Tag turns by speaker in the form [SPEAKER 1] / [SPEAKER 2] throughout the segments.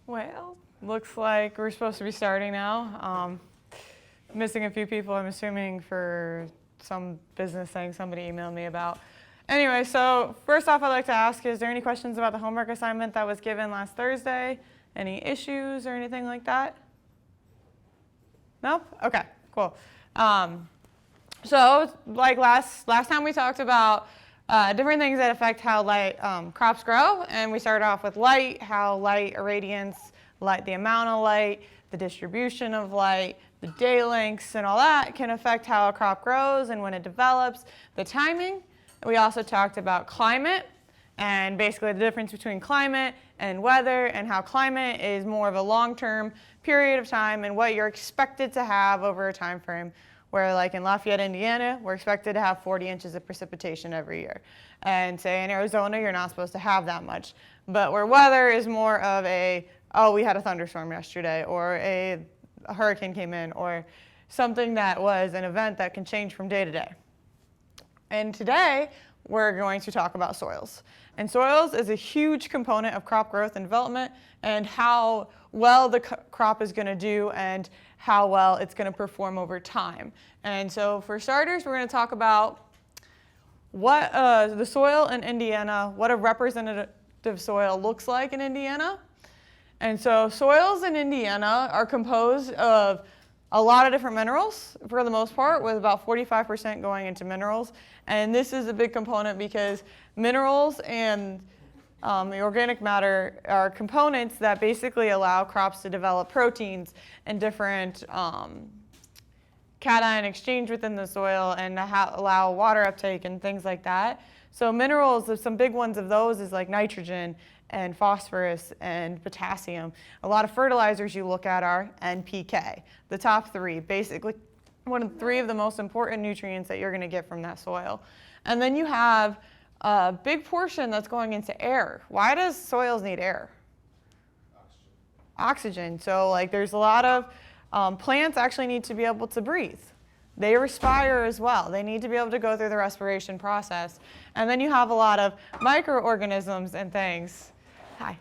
[SPEAKER 1] Well, looks like we're supposed to be starting now. Missing a few people, I'm assuming, for some business thing somebody emailed me about. Anyway, so first off, I'd like to ask, is there any questions about the homework assignment that was given last Thursday? Any issues or anything like that? Nope? Okay, cool. So like last time we talked about different things that affect how light crops grow, and we started off with light, how light irradiance, light, the amount of light, the distribution of light, the day lengths, and all that can affect how a crop grows and when it develops, the timing. We also talked about climate and basically the difference between climate and weather, and how climate is more of a long-term period of time and what you're expected to have over a time frame. Where like in Lafayette, Indiana, we're expected to have 40 inches of precipitation every year. And say in Arizona, you're not supposed to have that much. But where weather is more of a, oh, we had a thunderstorm yesterday, or a hurricane came in, or something that was an event that can change from day to day. And today, we're going to talk about soils. And soils is a huge component of crop growth and development, and how well the crop is going to do and how well it's going to perform over time. And so for starters, we're going to talk about what the soil in Indiana, what a representative soil looks like in Indiana. And so soils in Indiana are composed of a lot of different minerals for the most part, with about 45% going into minerals. And this is a big component because minerals and the organic matter are components that basically allow crops to develop proteins and different cation exchange within the soil, and allow water uptake and things like that. So minerals, some big ones of those is like nitrogen and phosphorus and potassium. A lot of fertilizers you look at are NPK, the top three, basically one of three of the most important nutrients that you're going to get from that soil. And then you have a big portion that's going into air. Why does soils need air? Oxygen. So like there's a lot of plants actually need to be able to breathe. They respire as well. They need to be able to go through the respiration process. And then you have a lot of microorganisms and things. Hi.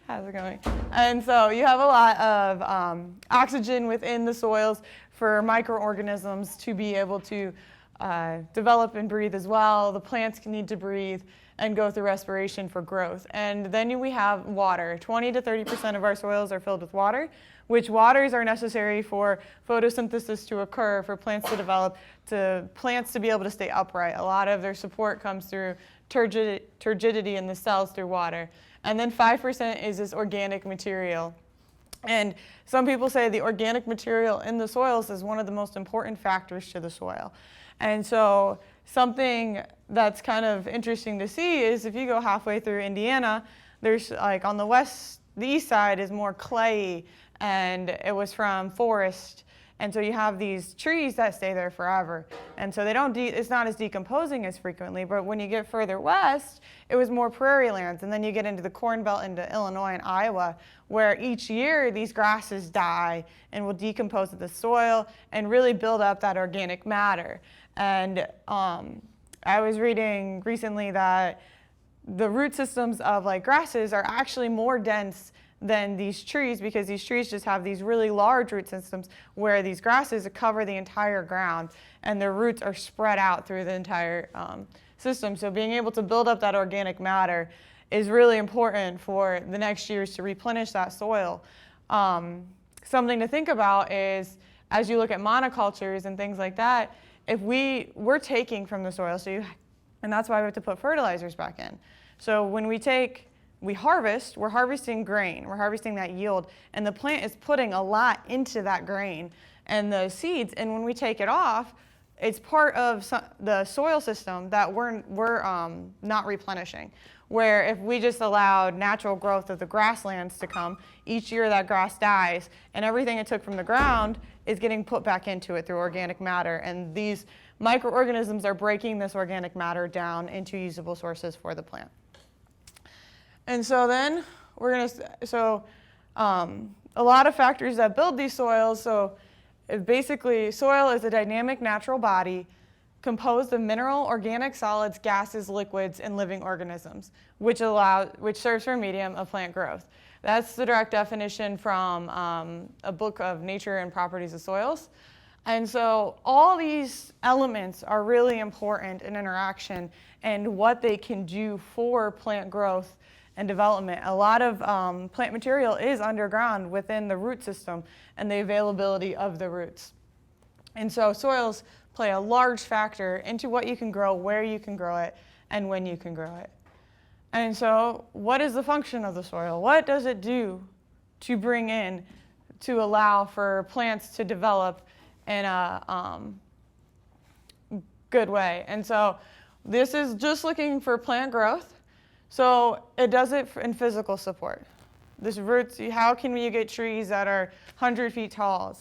[SPEAKER 1] How's it going? And so you have a lot of oxygen within the soils for microorganisms to be able to develop and breathe as well. The plants need to breathe and go through respiration for growth. And then we have water. 20 to 30% of our soils are filled with water, which waters are necessary for photosynthesis to occur, for plants to develop, plants to be able to stay upright. A lot of their support comes through turgidity in the cells through water. And then 5% is this organic material. And some people say the organic material in the soils is one of the most important factors to the soil. And so something that's kind of interesting to see is if you go halfway through Indiana, there's like on the east side is more clayey, and it was from forest. And so you have these trees that stay there forever. And so it's not as decomposing as frequently, but when you get further west, it was more prairie lands. And then you get into the Corn Belt into Illinois and Iowa, where each year these grasses die and will decompose to the soil and really build up that organic matter. And I was reading recently that the root systems of like grasses are actually more dense than these trees, because these trees just have these really large root systems, where these grasses cover the entire ground and their roots are spread out through the entire system. So being able to build up that organic matter is really important for the next years to replenish that soil. Something to think about is, as you look at monocultures and things like that, if we're taking from the soil, and that's why we have to put fertilizers back in. So when we harvest, we're harvesting grain, we're harvesting that yield, and the plant is putting a lot into that grain and the seeds, and when we take it off, it's part of the soil system that we're not replenishing. Where if we just allowed natural growth of the grasslands to come, each year that grass dies, and everything it took from the ground is getting put back into it through organic matter, and these microorganisms are breaking this organic matter down into usable sources for the plant. And so then a lot of factors that build these soils. So basically, soil is a dynamic natural body composed of mineral, organic solids, gases, liquids, and living organisms, which serves for a medium of plant growth. That's the direct definition from a book of Nature and Properties of Soils. And so all these elements are really important in interaction and what they can do for plant growth and development. A lot of plant material is underground within the root system and the availability of the roots. And so soils play a large factor into what you can grow, where you can grow it, and when you can grow it. And so what is the function of the soil? What does it do to bring in, to allow for plants to develop in a good way? And so this is just looking for plant growth. So it does it in physical support. This roots, how can you get trees that are 100 feet tall?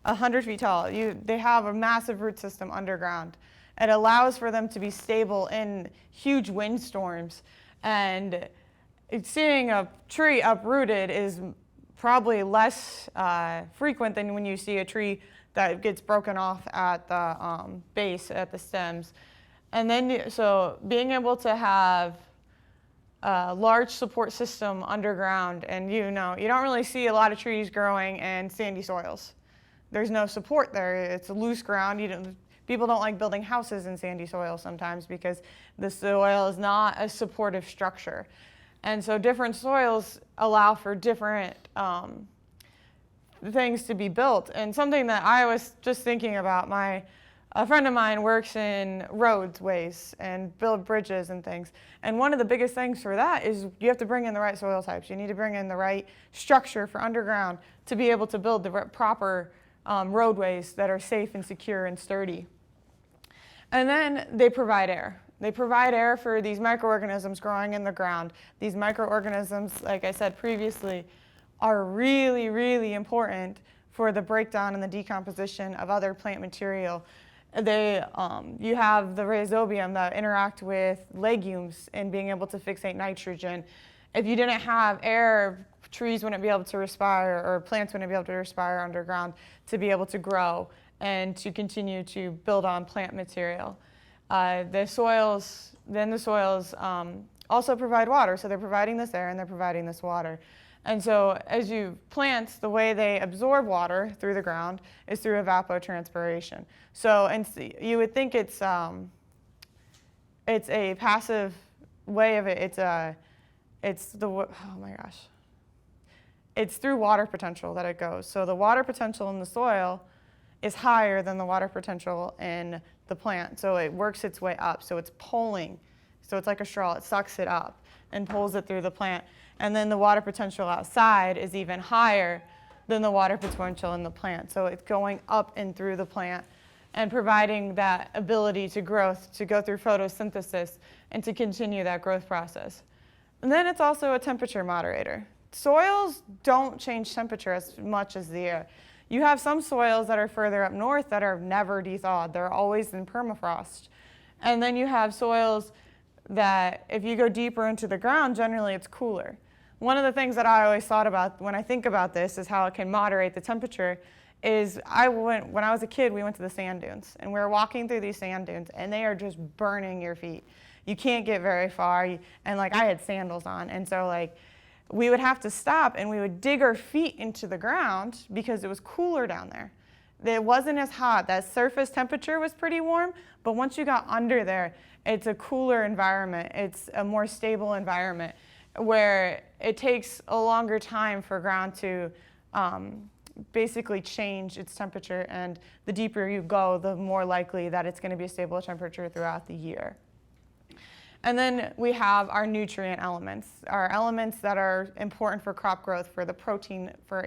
[SPEAKER 1] 100 feet tall. They have a massive root system underground. It allows for them to be stable in huge windstorms. And seeing a tree uprooted is probably less frequent than when you see a tree that gets broken off at the base, at the stems. And then, so being able to have a large support system underground, and you don't really see a lot of trees growing in sandy soils. There's no support there. It's a loose ground. People don't like building houses in sandy soil sometimes because the soil is not a supportive structure. And so different soils allow for different things to be built. And something that I was just thinking about, a friend of mine works in roadways and build bridges and things. And one of the biggest things for that is you have to bring in the right soil types. You need to bring in the right structure for underground to be able to build the proper roadways that are safe and secure and sturdy. And then they provide air. They provide air for these microorganisms growing in the ground. These microorganisms, like I said previously, are really, really important for the breakdown and the decomposition of other plant material. You have the rhizobium that interact with legumes and being able to fixate nitrogen. If you didn't have air, trees wouldn't be able to respire, or plants wouldn't be able to respire underground to be able to grow and to continue to build on plant material. The soils also provide water, so they're providing this air and they're providing this water. And so plants, the way they absorb water through the ground is through evapotranspiration. So, and you would think it's a passive way of it. It's through water potential that it goes. So the water potential in the soil is higher than the water potential in the plant. So it works its way up. So it's pulling. So it's like a straw. It sucks it up and pulls it through the plant. And then the water potential outside is even higher than the water potential in the plant. So it's going up and through the plant and providing that ability to growth, to go through photosynthesis and to continue that growth process. And then it's also a temperature moderator. Soils don't change temperature as much as the air. You have some soils that are further up north that are never de-thawed. They're always in permafrost. And then you have soils that if you go deeper into the ground, generally it's cooler. One of the things that I always thought about when I think about this is how it can moderate the temperature is when I was a kid, we went to the sand dunes and we were walking through these sand dunes and they are just burning your feet. You can't get very far. And like I had sandals on. And so like we would have to stop and we would dig our feet into the ground because it was cooler down there. It wasn't as hot. That surface temperature was pretty warm, but once you got under there, it's a cooler environment. It's a more stable environment where it takes a longer time for ground to basically change its temperature, and the deeper you go, the more likely that it's going to be a stable temperature throughout the year. And then we have our nutrient elements, our elements that are important for crop growth, for the protein, for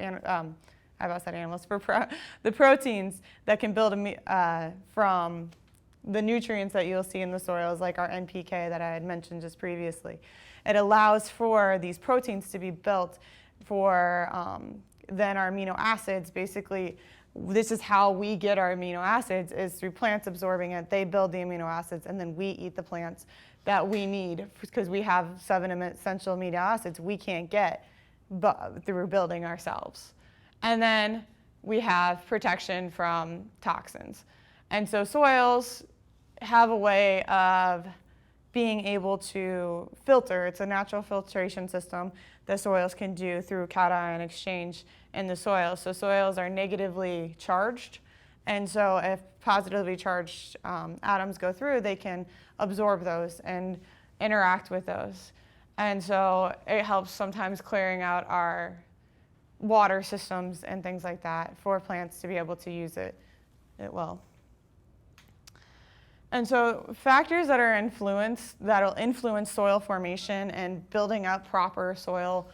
[SPEAKER 1] the proteins that can build from the nutrients that you'll see in the soils, like our NPK that I had mentioned just previously. It allows for these proteins to be built for then our amino acids. Basically, this is how we get our amino acids, is through plants absorbing it. They build the amino acids, and then we eat the plants that we need because we have 7 essential amino acids we can't get through building ourselves. And then we have protection from toxins. And so soils have a way of being able to filter. It's a natural filtration system that soils can do through cation exchange in the soil. So soils are negatively charged, and so if positively charged atoms go through, they can absorb those and interact with those. And so it helps sometimes clearing out our water systems and things like that for plants to be able to use it well. And so factors that'll influence soil formation and building up proper soil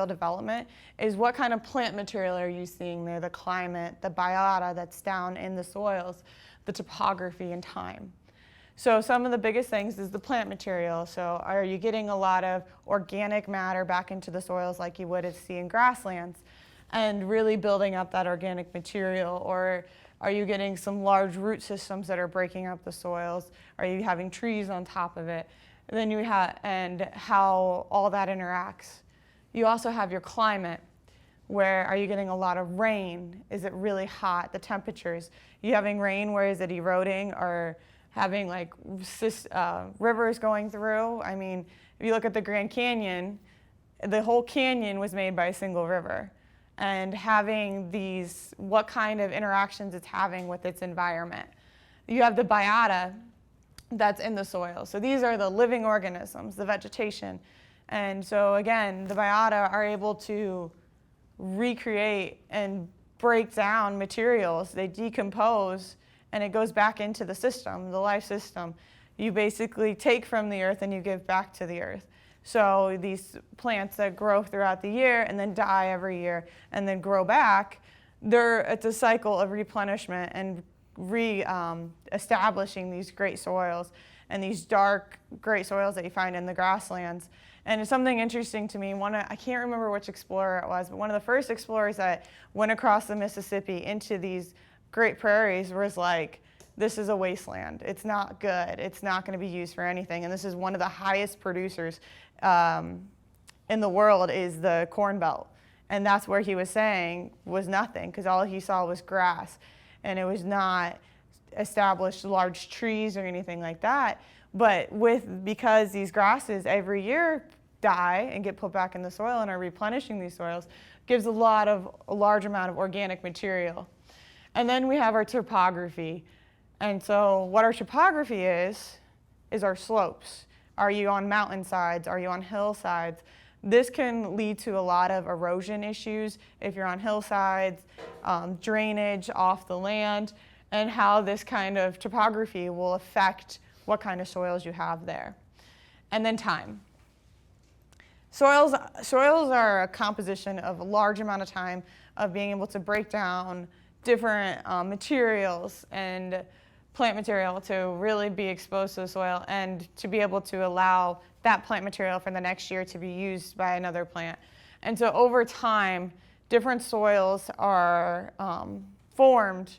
[SPEAKER 1] development is what kind of plant material are you seeing there, the climate, the biota that's down in the soils, the topography and time. So some of the biggest things is the plant material. So are you getting a lot of organic matter back into the soils like you would see in grasslands and really building up that organic material? Or are you getting some large root systems that are breaking up the soils? Are you having trees on top of it? And then and how all that interacts. You also have your climate. Where are you getting a lot of rain? Is it really hot? The temperatures. You having rain where is it eroding or having like rivers going through? I mean, if you look at the Grand Canyon, the whole canyon was made by a single river. And having these, what kind of interactions it's having with its environment. You have the biota that's in the soil. So these are the living organisms, the vegetation. And so again, the biota are able to recreate and break down materials. They decompose and it goes back into the system, the life system. You basically take from the earth and you give back to the earth. So these plants that grow throughout the year and then die every year and then grow back, it's a cycle of replenishment and establishing these great soils and these dark, great soils that you find in the grasslands. And it's something interesting to me. I can't remember which explorer it was, but one of the first explorers that went across the Mississippi into these great prairies was like, this is a wasteland. It's not good. It's not going to be used for anything. And this is one of the highest producers in the world is the Corn Belt. And that's where he was saying was nothing because all he saw was grass. And it was not established large trees or anything like that. But because these grasses every year die and get put back in the soil and are replenishing these soils, gives a large amount of organic material. And then we have our topography. And so what our topography is our slopes. Are you on mountainsides? Are you on hillsides? This can lead to a lot of erosion issues if you're on hillsides, drainage off the land, and how this kind of topography will affect what kind of soils you have there. And then time. Soils are a composition of a large amount of time of being able to break down different materials and plant material to really be exposed to the soil and to be able to allow that plant material for the next year to be used by another plant. And so over time, different soils are formed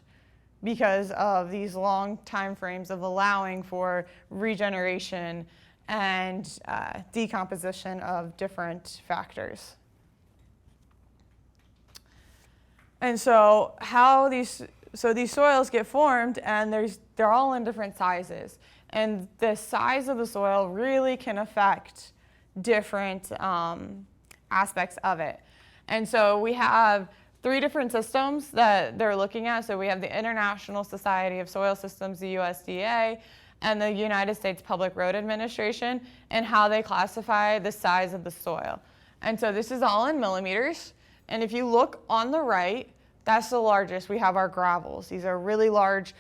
[SPEAKER 1] because of these long time frames of allowing for regeneration and decomposition of different factors. And so these soils get formed and they're all in different sizes. And the size of the soil really can affect different aspects of it. And so we have 3 different systems that they're looking at. So we have the International Society of Soil Systems, the USDA, and the United States Public Road Administration, and how they classify the size of the soil. And so this is all in millimeters. And if you look on the right, that's the largest. We have our gravels. These are really large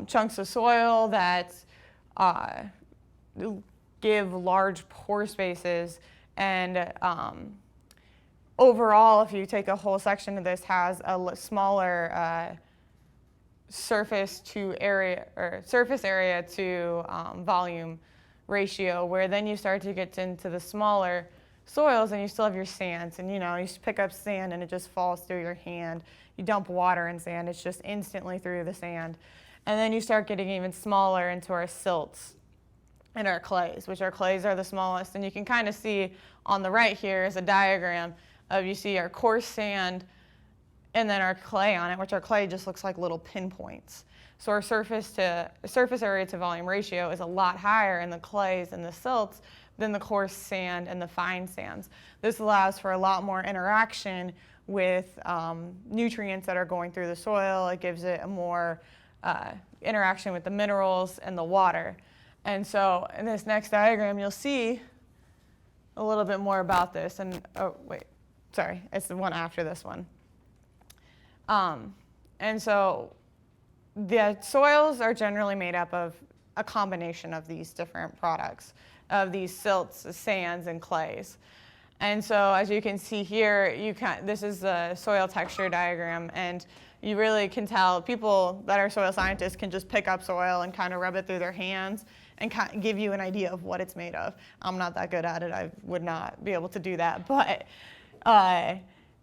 [SPEAKER 1] chunks of soil that give large pore spaces. And overall, if you take a whole section of this, has a smaller surface area to volume ratio, where then you start to get into the smaller soils and you still have your sands. And you pick up sand and it just falls through your hand. You dump water in sand, it's just instantly through the sand. And then you start getting even smaller into our silts and our clays, which our clays are the smallest. And you can kind of see on the right here is a diagram of, you see our coarse sand and then our clay on it, which our clay just looks like little pinpoints. So our surface area to volume ratio is a lot higher in the clays and the silts than the coarse sand and the fine sands. This allows for a lot more interaction with nutrients that are going through the soil. It gives it a more interaction with the minerals and the water. And so in this next diagram, you'll see a little bit more about this. And oh, wait, sorry, it's the one after this one. And so the soils are generally made up of a combination of these different products, of these silts, sands, and clays. And so as you can see here, this is the soil texture diagram, and you really can tell people that are soil scientists can just pick up soil and kind of rub it through their hands and give you an idea of what it's made of. I'm not that good at it. I would not be able to do that. But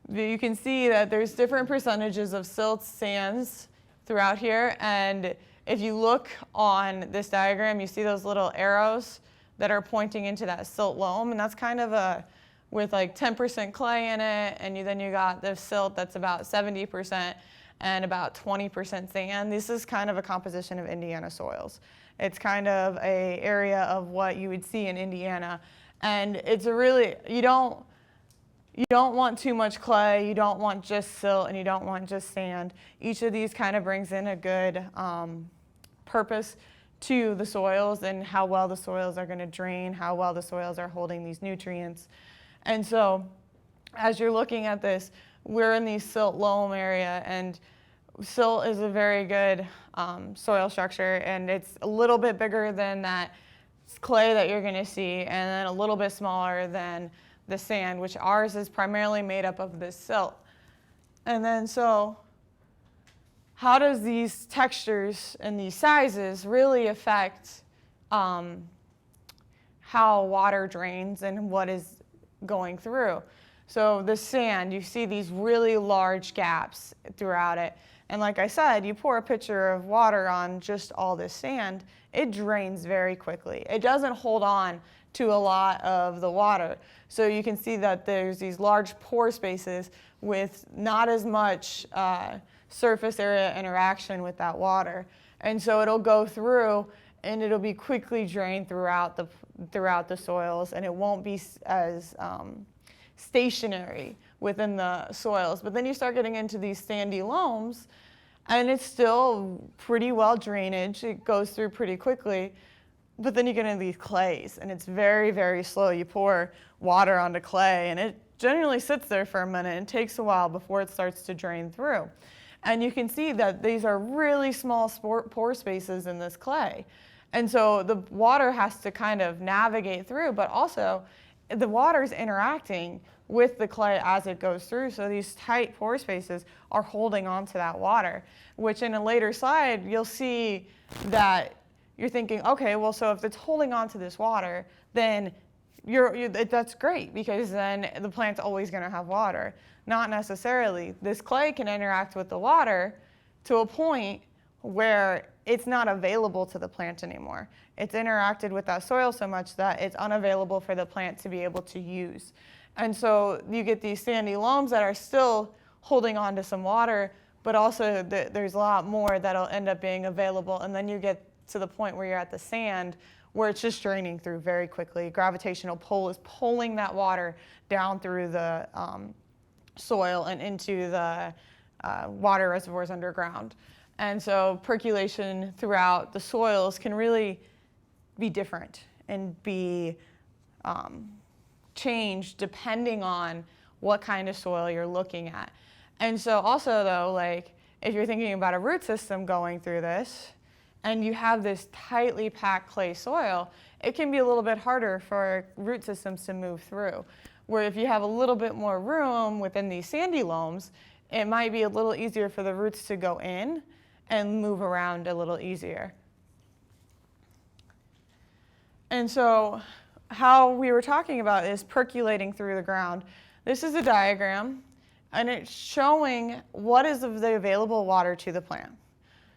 [SPEAKER 1] you can see that there's different percentages of silts, sands throughout here. And if you look on this diagram, you see those little arrows that are pointing into that silt loam. And that's kind of with like 10% clay in it. And then you got the silt that's about 70% and about 20% sand. This is kind of a composition of Indiana soils. It's kind of an area of what you would see in Indiana. And it's a really, you don't want too much clay, you don't want just silt, and you don't want just sand. Each of these kind of brings in a good purpose to the soils and how well the soils are going to drain, how well the soils are holding these nutrients. And so as you're looking at this, we're in the silt loam area, and silt is a very good soil structure, and it's a little bit bigger than that clay that you're going to see, and then a little bit smaller than the sand, which ours is primarily made up of this silt. And then so how does these textures and these sizes really affect how water drains and what is going through? So the sand, you see these really large gaps throughout it. And like I said, you pour a pitcher of water on just all this sand, it drains very quickly. It doesn't hold on to a lot of the water. So you can see that there's these large pore spaces with not as much surface area interaction with that water. And so it'll go through and it'll be quickly drained throughout the soils, and it won't be as stationary within the soils. But then you start getting into these sandy loams, and it's still pretty well drainage. It goes through pretty quickly. But then you get into these clays, and it's very, very slow. You pour water onto clay, and it generally sits there for a minute and takes a while before it starts to drain through. And you can see that these are really small pore spaces in this clay. And so the water has to kind of navigate through, but also the water is interacting with the clay as it goes through. So these tight pore spaces are holding on to that water, which in a later slide, you'll see that you're thinking, okay, well, so if it's holding on to this water, then that's great, because then the plant's always going to have water. Not necessarily. This clay can interact with the water to a point where it's not available to the plant anymore. It's interacted with that soil so much that it's unavailable for the plant to be able to use. And so you get these sandy loams that are still holding on to some water, but also there's a lot more that'll end up being available. And then you get to the point where you're at the sand, where it's just draining through very quickly. Gravitational pull is pulling that water down through the soil and into the water reservoirs underground. And so percolation throughout the soils can really be different and be changed depending on what kind of soil you're looking at. And so also though, like if you're thinking about a root system going through this, and you have this tightly packed clay soil, it can be a little bit harder for root systems to move through. Where if you have a little bit more room within these sandy loams, it might be a little easier for the roots to go in and move around a little easier. And so how we were talking about is percolating through the ground. This is a diagram, and it's showing what is of the available water to the plant.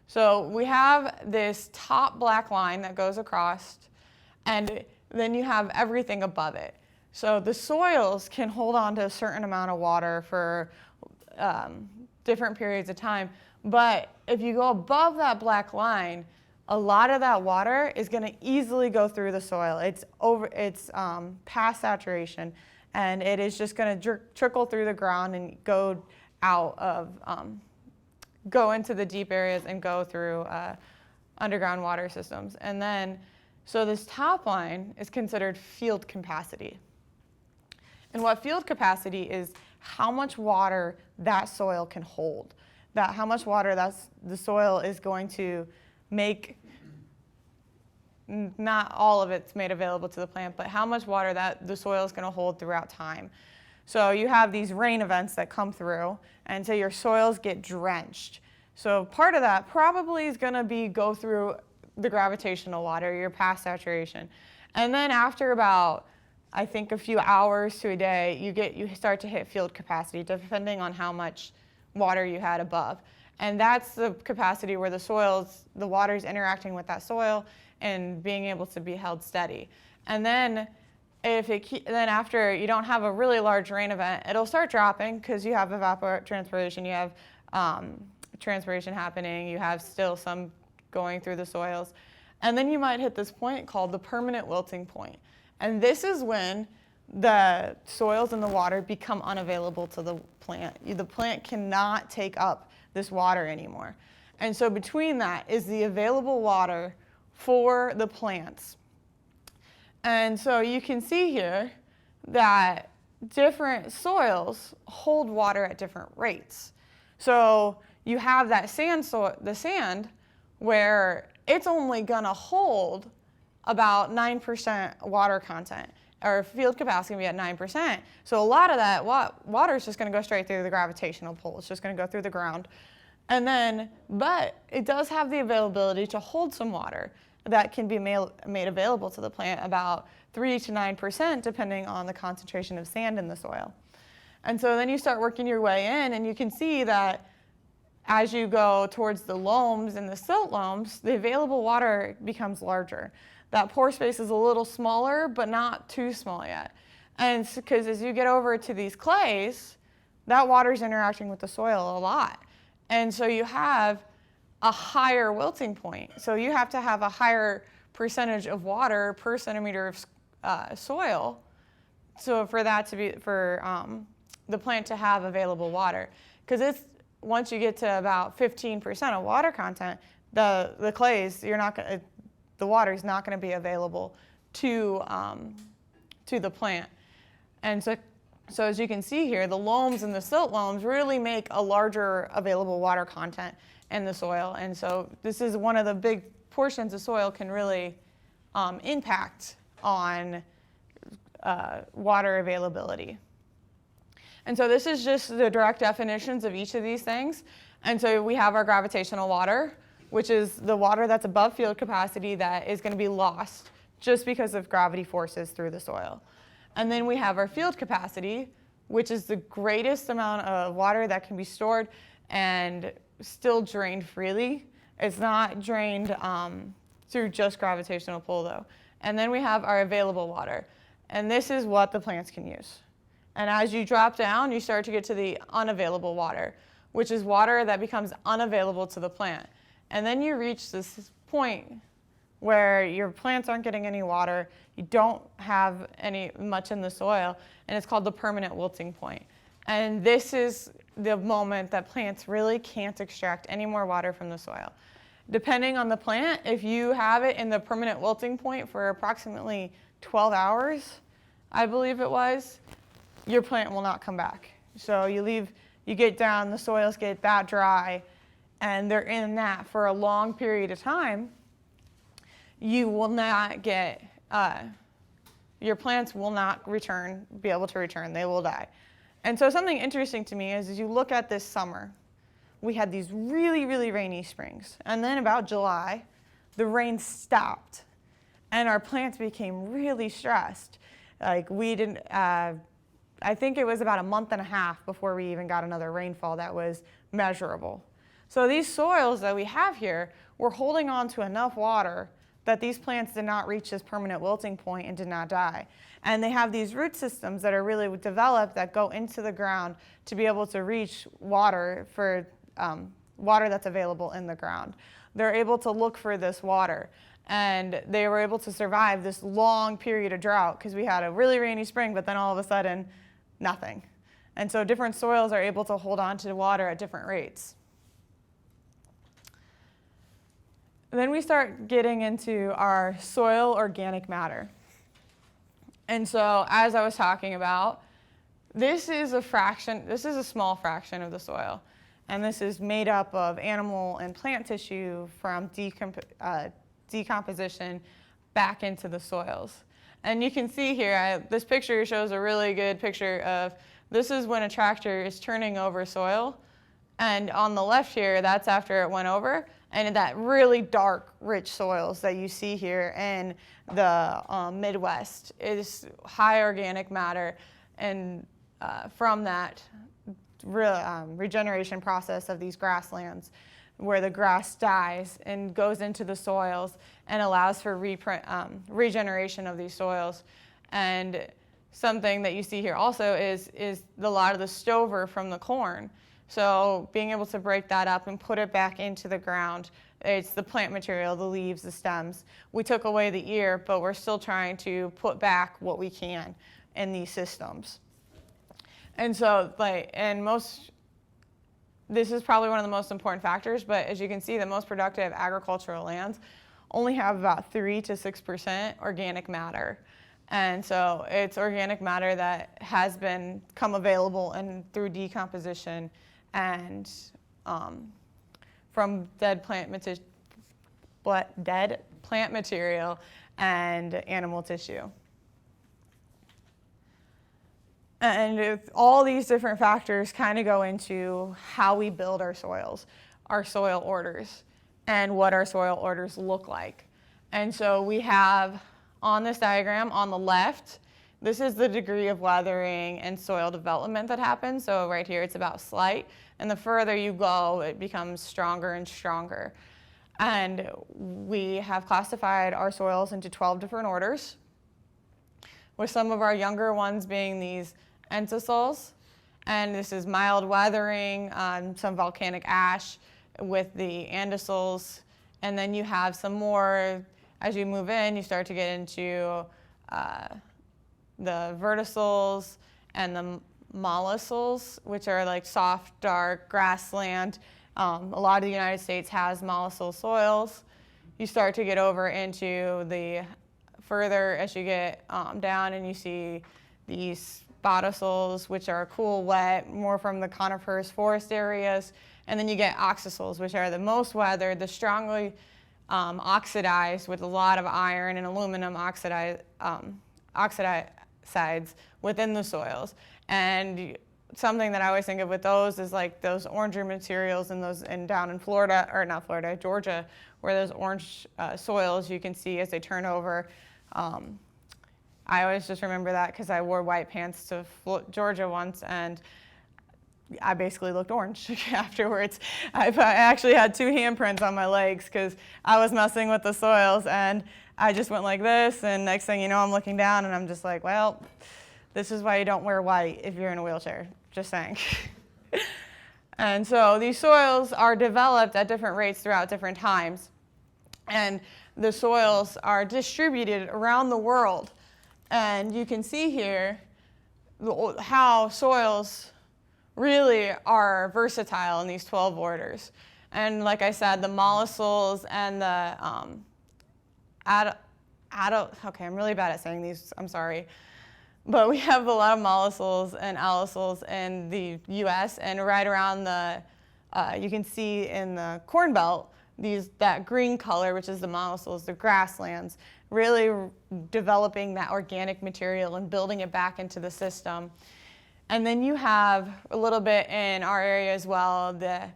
[SPEAKER 1] So we have this top black line that goes across, and then you have everything above it. So the soils can hold on to a certain amount of water for different periods of time, But if you go above that black line, a lot of that water is going to easily go through the soil. It's past saturation, and it is just going to trickle through the ground and go out of, go into the deep areas and go through underground water systems. And then, so this top line is considered field capacity. And what field capacity is how much water that soil can hold. How much water the soil is going to make, not all of it's made available to the plant, but how much water that the soil is going to hold throughout time. So you have these rain events that come through, and so your soils get drenched. So part of that probably is going to be go through the gravitational water, your past saturation. And then after about, I think, a few hours to a day, you start to hit field capacity, depending on how much water you had above. And that's the capacity where the water is interacting with that soil and being able to be held steady. And then then after you don't have a really large rain event, it'll start dropping because you have evapotranspiration, you have transpiration happening, you have still some going through the soils. And then you might hit this point called the permanent wilting point. And this is when the soils and the water become unavailable to the plant. The plant cannot take up this water anymore. And so between that is the available water for the plants. And so you can see here that different soils hold water at different rates. So you have that the sand where it's only gonna hold about 9% water content, or field capacity can be at 9%. So a lot of that water is just going to go straight through the gravitational pull. It's just going to go through the ground. And then, but it does have the availability to hold some water that can be made available to the plant, about 3 to 9%, depending on the concentration of sand in the soil. And so then you start working your way in, and you can see that as you go towards the loams and the silt loams, the available water becomes larger. That pore space is a little smaller, but not too small yet. And because as you get over to these clays, that water is interacting with the soil a lot. And so you have a higher wilting point. So you have to have a higher percentage of water per centimeter of soil, so for that to be, the plant to have available water. Because once you get to about 15% of water content, the clays, the water is not going to be available to the plant. And so as you can see here, the loams and the silt loams really make a larger available water content in the soil. And so this is one of the big portions of soil can really impact on water availability. And so this is just the direct definitions of each of these things. And so we have our gravitational water, which is the water that's above field capacity that is going to be lost just because of gravity forces through the soil. And then we have our field capacity, which is the greatest amount of water that can be stored and still drained freely. It's not drained through just gravitational pull, though. And then we have our available water. And this is what the plants can use. And as you drop down, you start to get to the unavailable water, which is water that becomes unavailable to the plant. And then you reach this point where your plants aren't getting any water, you don't have much in the soil, and it's called the permanent wilting point. And this is the moment that plants really can't extract any more water from the soil. Depending on the plant, if you have it in the permanent wilting point for approximately 12 hours, I believe it was, your plant will not come back. So you get down, the soils get that dry, and they're in that for a long period of time, you will not get, your plants will not be able to return, they will die. And so something interesting to me is as you look at this summer, we had these really, really rainy springs. And then about July, the rain stopped and our plants became really stressed. Like we didn't, I think it was about a month and a half before we even got another rainfall that was measurable. So these soils that we have here were holding on to enough water that these plants did not reach this permanent wilting point and did not die. And they have these root systems that are really developed that go into the ground to be able to reach water for water that's available in the ground. They're able to look for this water. And they were able to survive this long period of drought because we had a really rainy spring, but then all of a sudden, nothing. And so different soils are able to hold on to the water at different rates. Then we start getting into our soil organic matter. And so as I was talking about, this is a small fraction of the soil. And this is made up of animal and plant tissue from decomposition back into the soils. And you can see here, this picture shows a really good picture of, this is when a tractor is turning over soil. And on the left here, that's after it went over. And that really dark, rich soils that you see here in the Midwest is high organic matter. And from that regeneration process of these grasslands, where the grass dies and goes into the soils and allows for regeneration of these soils. And something that you see here also is a lot of the stover from the corn. So being able to break that up and put it back into the ground, it's the plant material, the leaves, the stems. We took away the ear, but we're still trying to put back what we can in these systems. And so, this is probably one of the most important factors, but as you can see, the most productive agricultural lands only have about 3 to 6% organic matter. And so it's organic matter that has become available through decomposition and from dead plant material and animal tissue. And all these different factors kind of go into how we build our soils, our soil orders, and what our soil orders look like. And so we have on this diagram on the left, this is the degree of weathering and soil development that happens. So right here it's about slight, and the further you go, it becomes stronger and stronger. And we have classified our soils into 12 different orders, with some of our younger ones being these entasols, and this is mild weathering, some volcanic ash with the andisols, and then you have some more, as you move in, you start to get into the vertisols and the mollisols, which are like soft, dark grassland. A lot of the United States has mollisol soils. You start to get over into the further as you get down, and you see these botasols, which are cool, wet, more from the coniferous forest areas. And then you get oxasols, which are the most weathered, the strongly oxidized with a lot of iron and aluminum oxides within the soils. And something that I always think of with those is like those oranger materials and down in Florida, or not Florida, Georgia, where those orange soils you can see as they turn over. I always just remember that because I wore white pants to Georgia once, and I basically looked orange afterwards. I actually had 2 handprints on my legs because I was messing with the soils, and I just went like this, and next thing you know, I'm looking down, and I'm just like, well, this is why you don't wear white if you're in a wheelchair, just saying. And so these soils are developed at different rates throughout different times, and the soils are distributed around the world. And you can see here how soils really are versatile in these 12 orders. And like I said, the mollisols and the okay, I'm really bad at saying these, I'm sorry. But we have a lot of mollisols and allisols in the US, and right around you can see in the Corn Belt, that green color, which is the mollisols, the grasslands, really developing that organic material and building it back into the system. And then you have a little bit in our area as well, the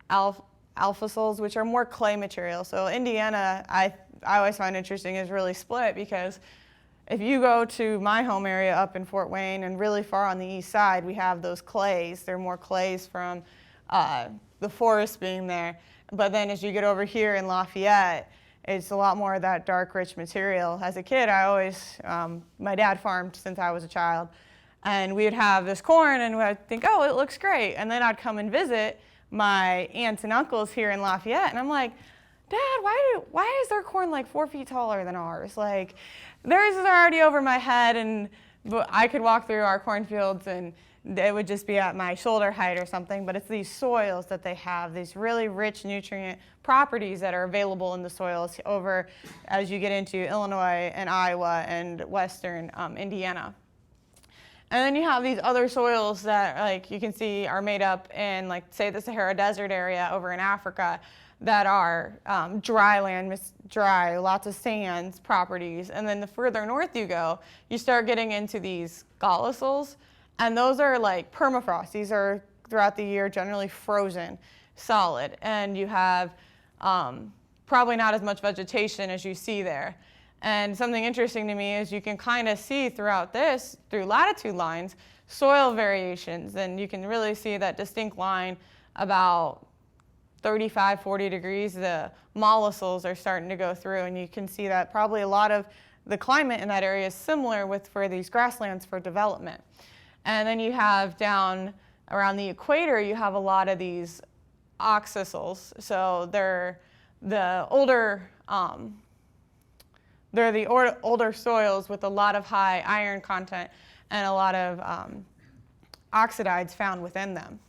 [SPEAKER 1] alphasols, which are more clay material. So Indiana, I always find interesting, is really split, because if you go to my home area up in Fort Wayne and really far on the east side, we have those clays. They're more clays from the forest being there. But then as you get over here in Lafayette, it's a lot more of that dark, rich material. As a kid, my dad farmed since I was a child. And we'd have this corn, and I'd think, oh, it looks great. And then I'd come and visit my aunts and uncles here in Lafayette, and I'm like, Dad, why is their corn like 4 feet taller than ours? Like, theirs is already over my head, and I could walk through our cornfields and it would just be at my shoulder height or something, but it's these soils that they have, these really rich nutrient properties that are available in the soils over as you get into Illinois and Iowa and western Indiana. And then you have these other soils that, like you can see, are made up in, like, say, the Sahara Desert area over in Africa that are dry land, dry, lots of sands properties. And then the further north you go, you start getting into these gallisols. And those are like permafrost. These are throughout the year generally frozen, solid. And you have probably not as much vegetation as you see there. And something interesting to me is you can kind of see throughout this, through latitude lines, soil variations. And you can really see that distinct line about 35, 40 degrees. The mollusols are starting to go through. And you can see that probably a lot of the climate in that area is similar with for these grasslands for development. And then you have down around the equator, you have a lot of these oxysols. So they're the older soils with a lot of high iron content and a lot of oxides found within them.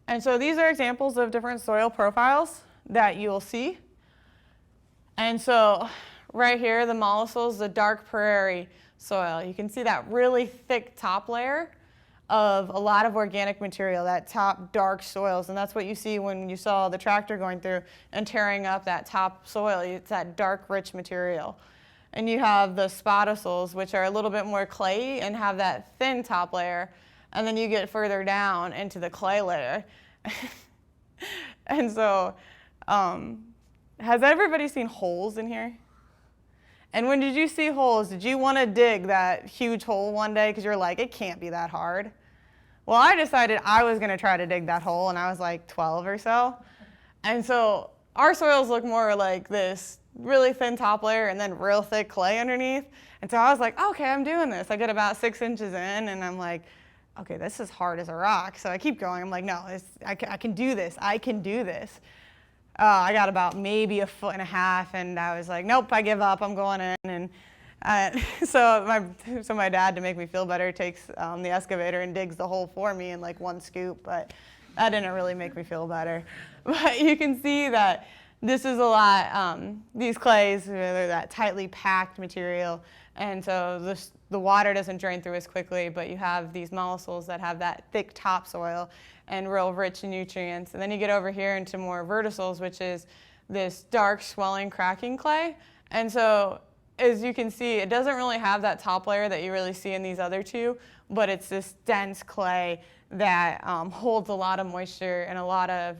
[SPEAKER 1] And so these are examples of different soil profiles that you'll see. And so right here, the mollusols, the dark prairie soil. You can see that really thick top layer of a lot of organic material, that top dark soils. And that's what you see when you saw the tractor going through and tearing up that top soil. It's that dark, rich material. And you have the spodosols, which are a little bit more clayey and have that thin top layer. And then you get further down into the clay layer. And so, has everybody seen holes in here? And when did you see holes, did you want to dig that huge hole one day because you're like, it can't be that hard? Well, I decided I was going to try to dig that hole, and I was like 12 or so. And so our soils look more like this really thin top layer and then real thick clay underneath. And so I was like, okay, I'm doing this. I get about 6 inches in, and I'm like, okay, this is hard as a rock. So I keep going. I'm like, no, I can do this. I can do this. I got about maybe 1.5 feet, and I was like, nope, I give up. I'm going in. And so my dad, to make me feel better, takes the excavator and digs the hole for me in like one scoop. But that didn't really make me feel better. But you can see that this is a lot. These clays, they're that tightly packed material, and so the water doesn't drain through as quickly. But you have these mollusols that have that thick topsoil and real rich in nutrients. And then you get over here into more vertisols, which is this dark swelling cracking clay. And so as you can see, it doesn't really have that top layer that you really see in these other two, but it's this dense clay that holds a lot of moisture and a lot of,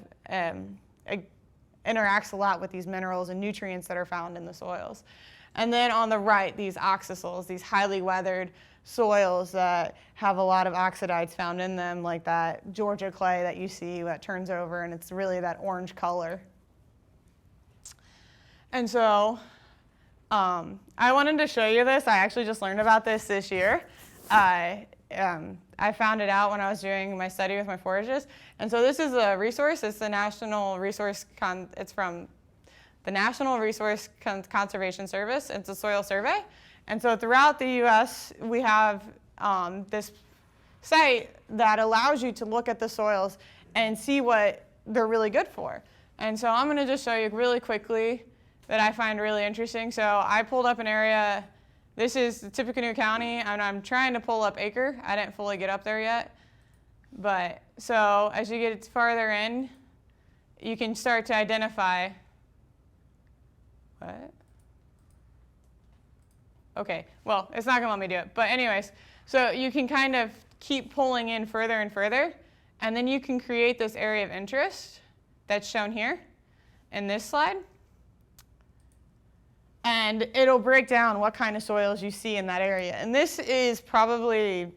[SPEAKER 1] interacts a lot with these minerals and nutrients that are found in the soils. And then on the right, these oxysols, these highly weathered soils that have a lot of oxides found in them, like that Georgia clay that you see that turns over, and it's really that orange color. And so I wanted to show you this. I actually just learned about this year. I found it out when I was doing my study with my forages. And so this is a resource. It's the National Resource, it's from the National Resource Conservation Service. It's a soil survey. And so throughout the U.S., we have this site that allows you to look at the soils and see what they're really good for. And so I'm going to just show you really quickly that I find really interesting. So I pulled up an area. This is Tippecanoe County, and I'm trying to pull up acre. I didn't fully get up there yet. But so as you get farther in, you can start to identify. What? Okay, well, it's not going to let me do it. But anyways, so you can kind of keep pulling in further and further, and then you can create this area of interest that's shown here in this slide. And it'll break down what kind of soils you see in that area. And this is probably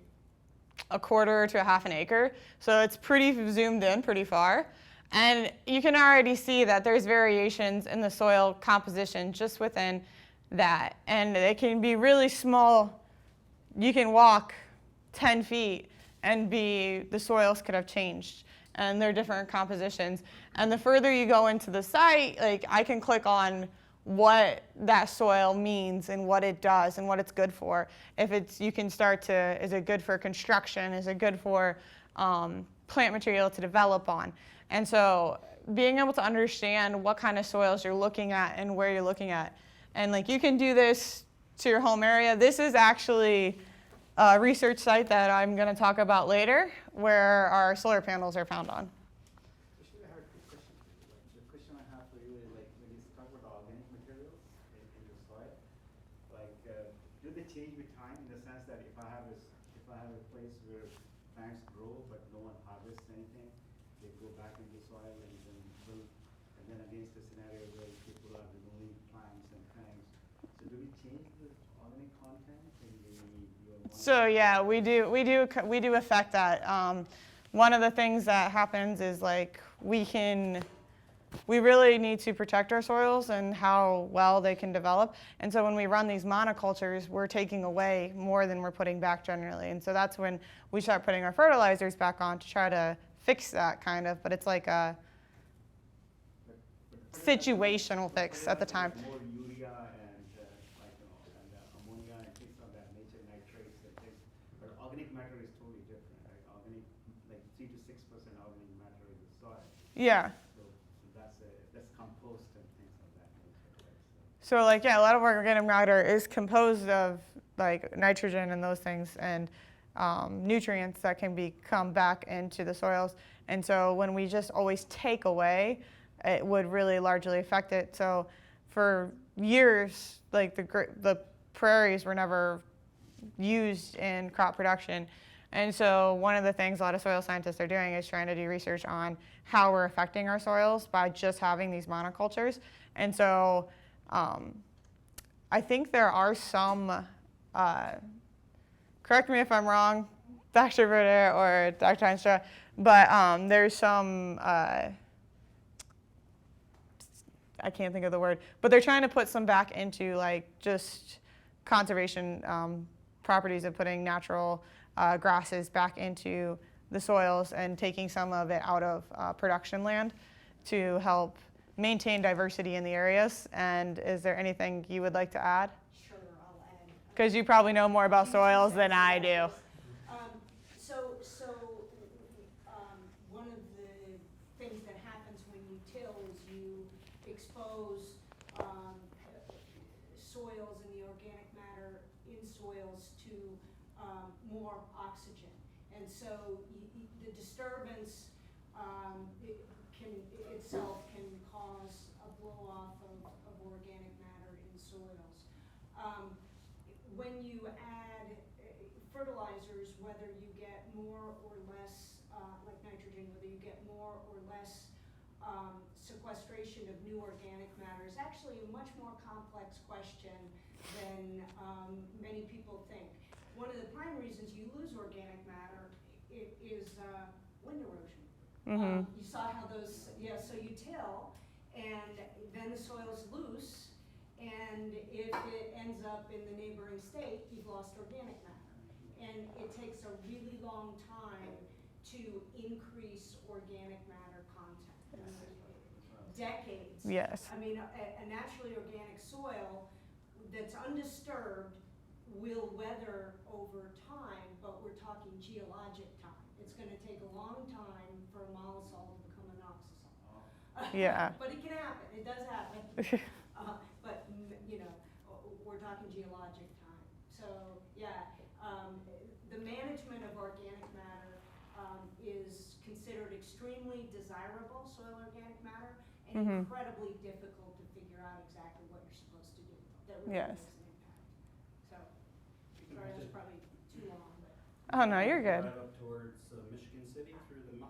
[SPEAKER 1] 1/4 to 1/2 acre, so it's pretty zoomed in, pretty far. And you can already see that there's variations in the soil composition just within that. And it can be really small. You can walk 10 feet and B, the soils could have changed and they're different compositions. And the further you go into the site, like I can click on what that soil means and what it does and what it's good for. If it's, you can start to, is it good for construction? Is it good for plant material to develop on? And so being able to understand what kind of soils you're looking at and where you're looking at. And like you can do this to your home area. This is actually a research site that I'm going to talk about later where our solar panels are found on.
[SPEAKER 2] Actually, I have a quick question for you. Like, the question I have for you is like when you talk about organic materials in the soil, like do they change with time in the sense that if I have a place where plants grow but no one harvests anything, they go back in the soil and then against the scenario where people are removing plants and things. So do we change the organic content in your
[SPEAKER 1] So yeah, we do affect that. One of the things that happens is like we really need to protect our soils and how well they can develop. And so when we run these monocultures, we're taking away more than we're putting back generally. And so that's when we start putting our fertilizers back on to try to fix that kind of. But it's like a situational fix at the time.
[SPEAKER 2] More urea and ammonia and things like that, nature nitrates and things. But organic matter is totally different, right? Organic, like 3 to 6% organic matter in the soil.
[SPEAKER 1] Yeah.
[SPEAKER 2] So that's compost and things like that. Right?
[SPEAKER 1] So like, yeah, a lot of organic matter is composed of like nitrogen and those things and nutrients that can come back into the soils. And so when we just always take away, it would really largely affect it. So for years, like the prairies were never used in crop production. And so one of the things a lot of soil scientists are doing is trying to do research on how we're affecting our soils by just having these monocultures. And so I think there are some, correct me if I'm wrong, Dr. Bruder or Dr. Heinstra, but there's some, I can't think of the word, but they're trying to put some back into like just conservation properties of putting natural grasses back into the soils and taking some of it out of production land to help maintain diversity in the areas. And is there anything you would like to add?
[SPEAKER 3] Sure, I'll add.
[SPEAKER 1] Because you probably know more about soils than I do.
[SPEAKER 3] One of the things that happens when you till is you expose soils and the organic matter in soils to more oxygen. And so the disturbance itself can cause a blow-off of organic matter in soils. When you add fertilizers, whether you get more or less, like nitrogen, whether you get more or less sequestration of new organic matter is actually a much more complex question than many people think. One of the prime reasons you lose organic matter is wind erosion.
[SPEAKER 1] Mm-hmm.
[SPEAKER 3] You saw how those, so you till, and then the soil's loose, and if it ends up in the neighboring state, you've lost organic matter. And it takes a really long time to increase organic matter content. Decades.
[SPEAKER 1] Yes.
[SPEAKER 3] I mean, a naturally organic soil that's undisturbed will weather over time, but we're talking geologic time. It's going to take a long time for a mollisol to become an oxisol.
[SPEAKER 1] Yeah.
[SPEAKER 3] But it can happen. It does happen. But we're talking geologic time. So yeah, the management of organic matter is considered extremely desirable, soil organic matter, and incredibly difficult to figure out exactly what you're supposed to do. That really makes an impact. So, sorry, that's probably too long. But.
[SPEAKER 1] Oh no, you're good.
[SPEAKER 4] Drive up towards Michigan City through the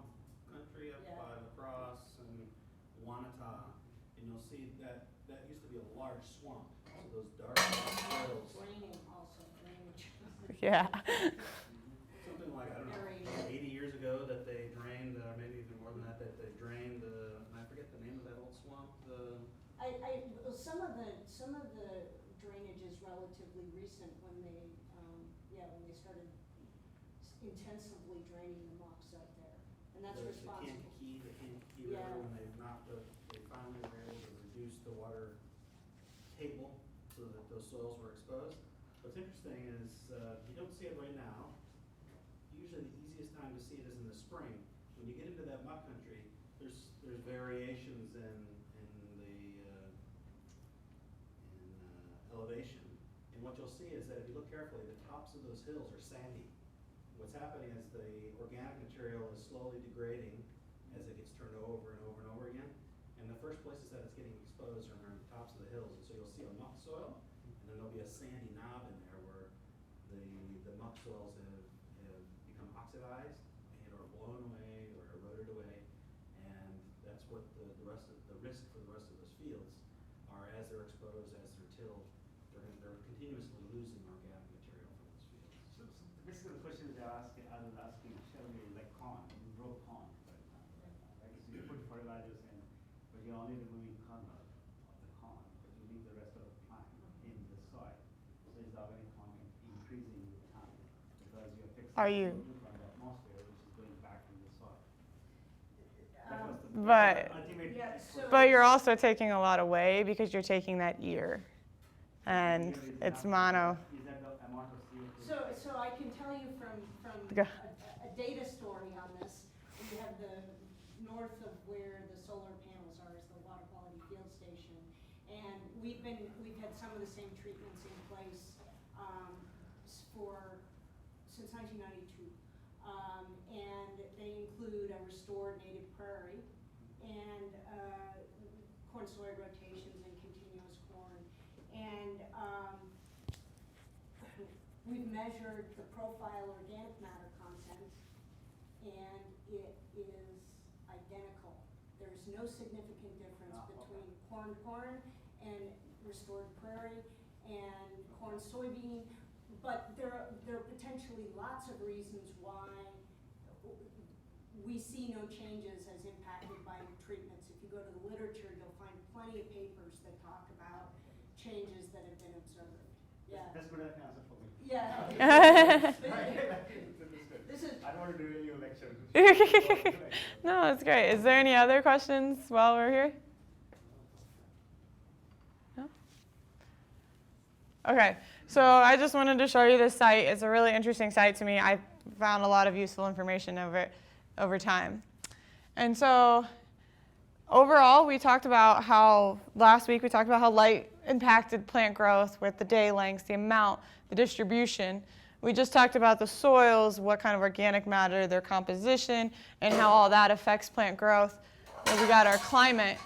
[SPEAKER 4] country up by La Crosse and Wanata, and you'll see that used to be a large swamp. So those dark soils.
[SPEAKER 3] Draining also, drainage.
[SPEAKER 1] Yeah.
[SPEAKER 4] Something like, I don't know, 80 years ago that they drained, maybe even more than that, that they drained I forget the name of that old swamp.
[SPEAKER 3] Some of the drainage is relatively recent when they started intensively draining the mucks out there, and that's
[SPEAKER 4] The
[SPEAKER 3] responsible.
[SPEAKER 4] Kankakee
[SPEAKER 3] Yeah.
[SPEAKER 4] River, when they finally were able to reduce the water table so that those soils were exposed. What's interesting is, you don't see it right now. Usually the easiest time to see it is in the spring. When you get into that muck country, there's variations in elevation. And what you'll see is that if you look carefully, the tops of those hills are sandy. What's happening is the organic material is slowly degrading as it gets turned over and over and over again. And the first places that it's getting exposed are on the tops of the hills. And so you'll see a muck soil, and then there'll be a sandy knob in there where the muck soils have become oxidized and or blown away or eroded away. And that's what the risk for the rest of those fields are as they're exposed, as they're tilled. They're continuously losing organic material from those fields.
[SPEAKER 2] So basically the question that I was asking Shelby is like corn, you grow corn right now, right? So you put fertilizers in, but you're only removing kernel of the corn, but you leave the rest of the plant in the soil. So is the organic farming increasing with time? Because you're fixing
[SPEAKER 1] Are you-
[SPEAKER 2] from the atmosphere, which is going back in the soil.
[SPEAKER 1] But-
[SPEAKER 2] Ultimate
[SPEAKER 3] Yeah, so-
[SPEAKER 1] But you're also taking a lot away because you're taking that ear, and it's mono.
[SPEAKER 2] Is that the amount of CO2?
[SPEAKER 3] So I can tell you from
[SPEAKER 1] Go.
[SPEAKER 3] a data story on this, we have the north of where the solar panels are is the water quality field station. And we've had some of the same treatments in place since 1992. And they include a restored native prairie and corn soy rotations and continuous corn. And we've measured the profile organic matter content, and it is identical. There's no significant difference between corn and restored prairie and corn soybean, but there are potentially lots of reasons why we see no changes as impacted by treatments. If you go to the literature, you'll find plenty of papers that talk about changes that have been observed. Yeah.
[SPEAKER 2] That's good answer for me.
[SPEAKER 3] Yeah. This is.
[SPEAKER 2] I don't want to do any lecture.
[SPEAKER 1] No, it's great. Is there any other questions while we're here? No? Okay, so I just wanted to show you this site. It's a really interesting site to me. I found a lot of useful information over time. And so overall, last week we talked about how light impacted plant growth with the day lengths, the amount, the distribution. We just talked about the soils, what kind of organic matter, their composition, and how all that affects plant growth. And we got our climate.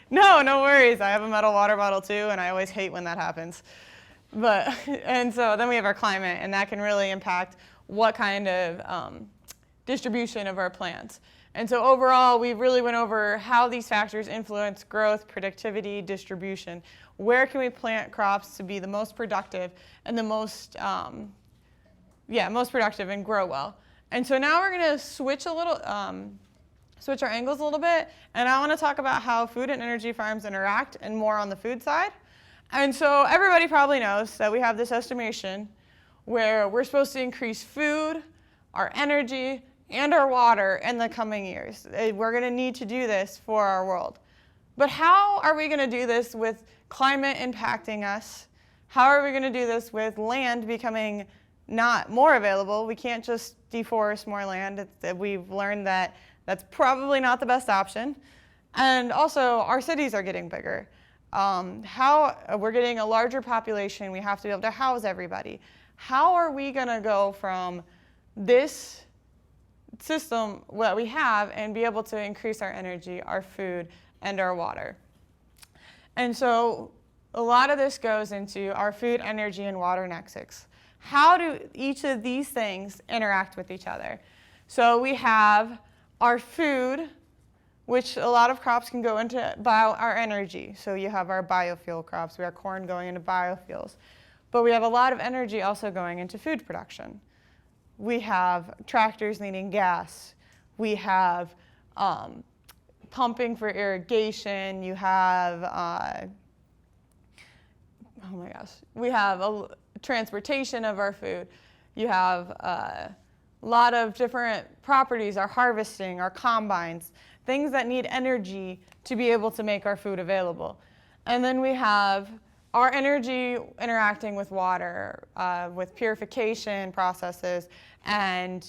[SPEAKER 1] No worries. I have a metal water bottle too, and I always hate when that happens. And so then we have our climate, and that can really impact what kind of distribution of our plants. And so overall, we really went over how these factors influence growth, productivity, distribution. Where can we plant crops to be the most productive and the most productive and grow well? And so now we're going to switch our angles a little bit, and I want to talk about how food and energy farms interact and more on the food side. And so everybody probably knows that we have this estimation where we're supposed to increase food, our energy, and our water in the coming years. We're going to need to do this for our world. But how are we going to do this with climate impacting us? How are we going to do this with land becoming not more available? We can't just deforest more land. We've learned that that's probably not the best option. And also, our cities are getting bigger. We're getting a larger population. We have to be able to house everybody. How are we going to go from this system that we have and be able to increase our energy, our food, and our water? And so a lot of this goes into our food, energy, and water nexus. How do each of these things interact with each other? So we have our food, which a lot of crops can go into our energy. So you have our biofuel crops. We have corn going into biofuels. But we have a lot of energy also going into food production. We have tractors needing gas. We have pumping for irrigation. You have, we have transportation of our food. You have a lot of different properties, our harvesting, our combines, things that need energy to be able to make our food available. And then we have our energy interacting with water, with purification processes and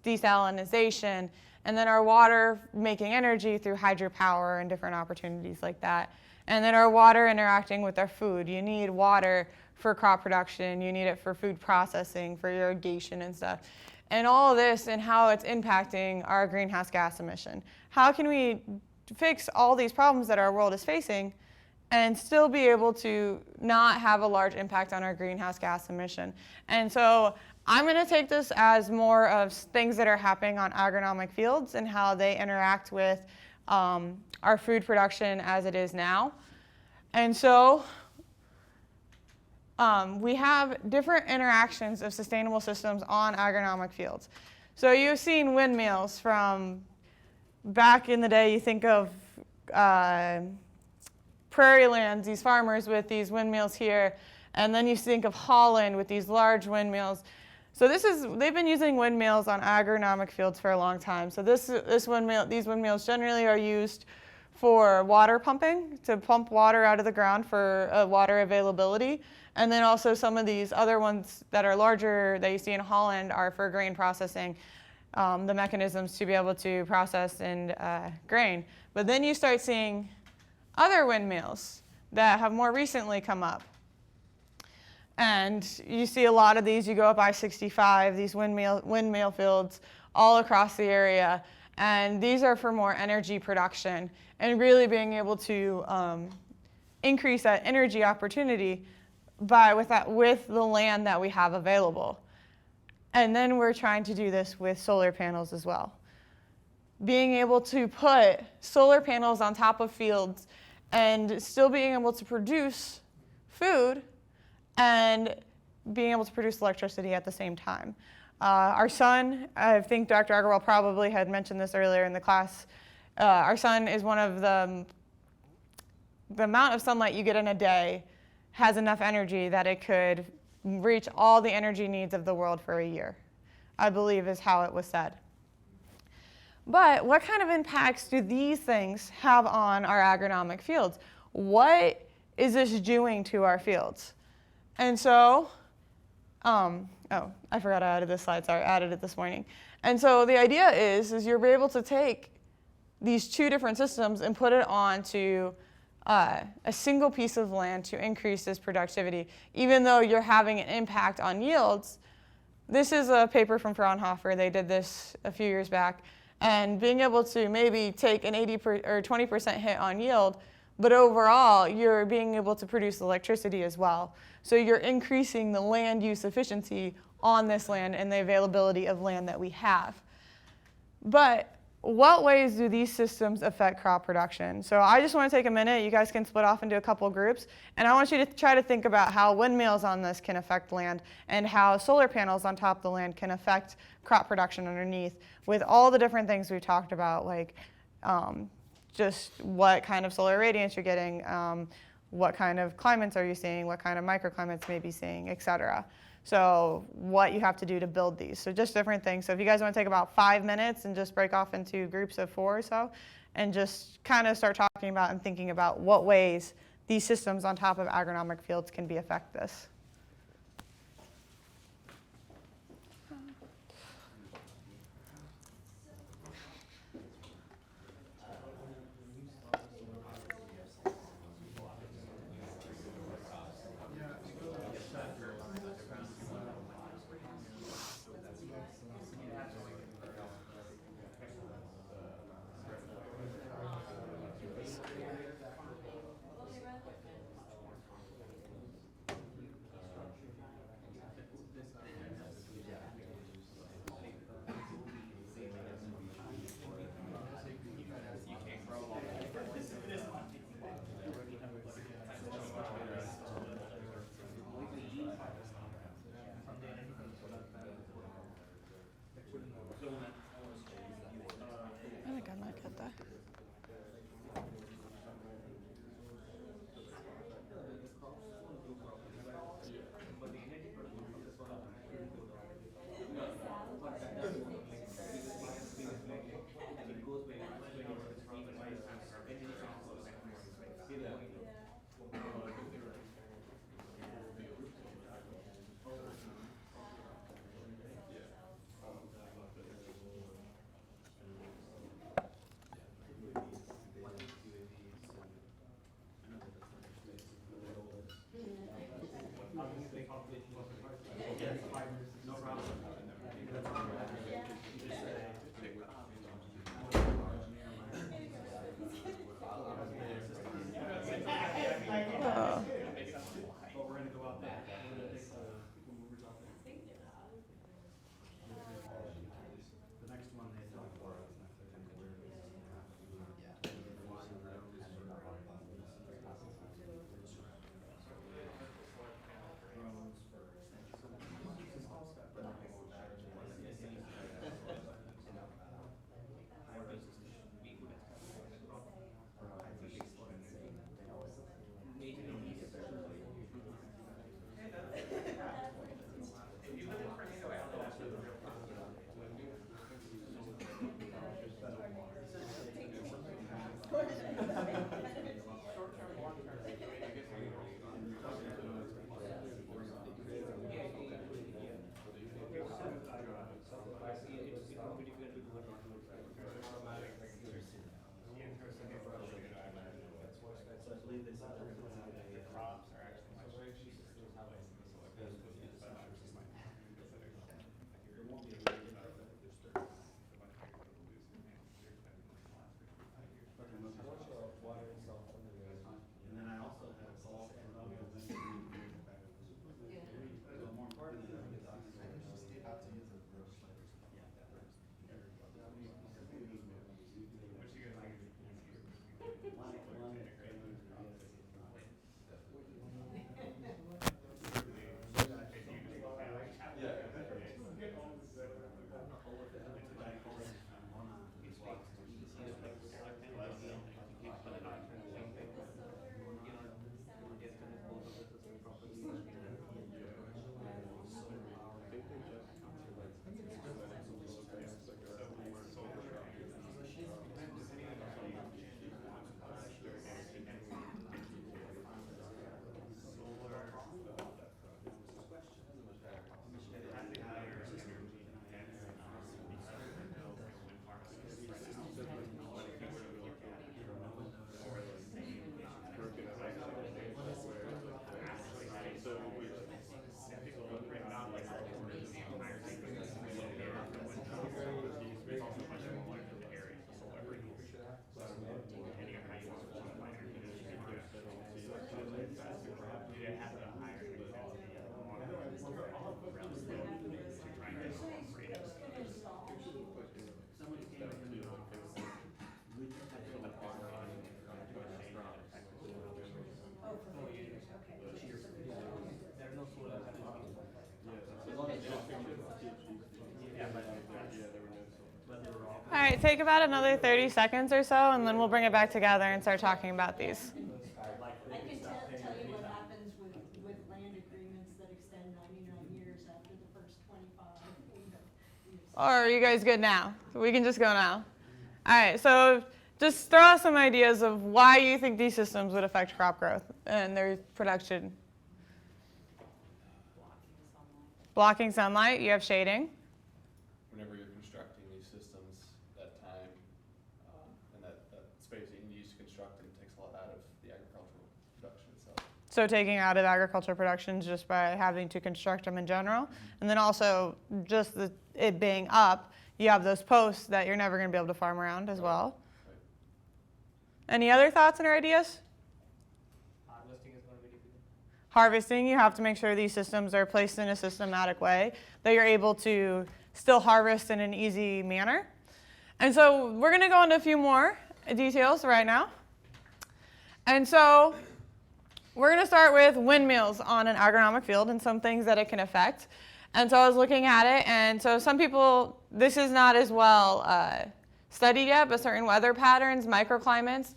[SPEAKER 1] desalinization, and then our water making energy through hydropower and different opportunities like that. And then our water interacting with our food. You need water for crop production, you need it for food processing, for irrigation and stuff. And all of this and how it's impacting our greenhouse gas emission. How can we fix all these problems that our world is facing and still be able to not have a large impact on our greenhouse gas emission? And so I'm going to take this as more of things that are happening on agronomic fields and how they interact with our food production as it is now. And so we have different interactions of sustainable systems on agronomic fields. So you've seen windmills from back in the day. You think of prairie lands, these farmers with these windmills here, and then you think of Holland with these large windmills. So they've been using windmills on agronomic fields for a long time. So these windmills generally are used for water pumping, to pump water out of the ground for water availability. And then also some of these other ones that are larger that you see in Holland are for grain processing, the mechanisms to be able to process and grain. But then you start seeing other windmills that have more recently come up. And you see a lot of these. You go up I-65, these windmill fields all across the area. And these are for more energy production and really being able to increase that energy opportunity with the land that we have available. And then we're trying to do this with solar panels as well. Being able to put solar panels on top of fields and still being able to produce food and being able to produce electricity at the same time. Our sun, I think Dr. Agarwal probably had mentioned this earlier in the class, our sun is one of the amount of sunlight you get in a day has enough energy that it could reach all the energy needs of the world for a year, I believe is how it was said. But what kind of impacts do these things have on our agronomic fields? What is this doing to our fields? And so, oh, I forgot I added this slide, sorry, I added it this morning. And so the idea is you're able to take these two different systems and put it onto a single piece of land to increase this productivity. Even though you're having an impact on yields, this is a paper from Fraunhofer, they did this a few years back, and being able to maybe take an 20% hit on yield, but overall you're being able to produce electricity as well. So you're increasing the land use efficiency on this land and the availability of land that we have. But what ways do these systems affect crop production? So I just want to take a minute, you guys can split off into a couple of groups, and I want you to try to think about how windmills on this can affect land and how solar panels on top of the land can affect crop production underneath with all the different things we've talked about, like just what kind of solar radiance you're getting, what kind of climates are you seeing, what kind of microclimates may be seeing, etc. So what you have to do to build these. So just different things. So if you guys want to take about 5 minutes and just break off into groups of 4 or so and just kind of start talking about and thinking about what ways these systems on top of agronomic fields can affect this. right, take about another 30 seconds or so, and then we'll bring it back together and start talking about these.
[SPEAKER 3] I can tell you what happens with land agreements that extend 99 years after the first 25.
[SPEAKER 1] Or are you guys good now? We can just go now. All right, so just throw out some ideas of why you think these systems would affect crop growth and their production. Blocking sunlight, you have shading.
[SPEAKER 5] Whenever you're constructing these systems, that time and that spacing used to construct them takes a lot out of the agricultural production itself.
[SPEAKER 1] So taking out of agriculture production just by having to construct them in general. And then also just it being up, you have those posts that you're never going to be able to farm around as well.
[SPEAKER 5] Right.
[SPEAKER 1] Any other thoughts and ideas?
[SPEAKER 6] Harvesting is going to be difficult.
[SPEAKER 1] Harvesting, you have to make sure these systems are placed in a systematic way, that you're able to still harvest in an easy manner. And so we're going to go into a few more details right now. And so we're going to start with windmills on an agronomic field and some things that it can affect. And so I was looking at it, and so some people, this is not as well studied yet, but certain weather patterns, microclimates,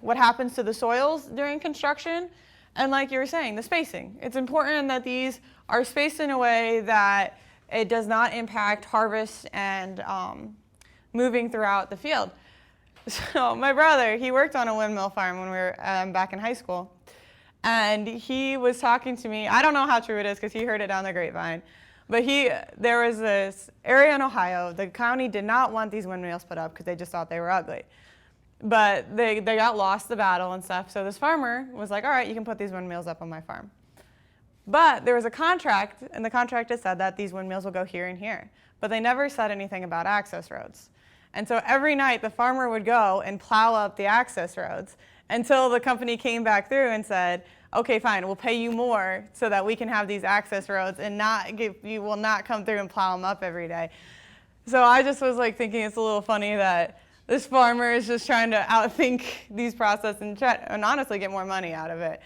[SPEAKER 1] what happens to the soils during construction, and like you were saying, the spacing. It's important that these are spaced in a way that it does not impact harvest and moving throughout the field. So my brother, he worked on a windmill farm when we were back in high school. And he was talking to me, I don't know how true it is because he heard it down the grapevine, but there was this area in Ohio, the county did not want these windmills put up because they just thought they were ugly. But they got lost the battle and stuff, so this farmer was like, all right, you can put these windmills up on my farm. But there was a contract, and the contract had said that these windmills will go here and here, but they never said anything about access roads. And so every night the farmer would go and plow up the access roads until the company came back through and said, okay, fine, we'll pay you more so that we can have these access roads and you will not come through and plow them up every day. So I just was like thinking it's a little funny that this farmer is just trying to outthink these processes and honestly get more money out of it.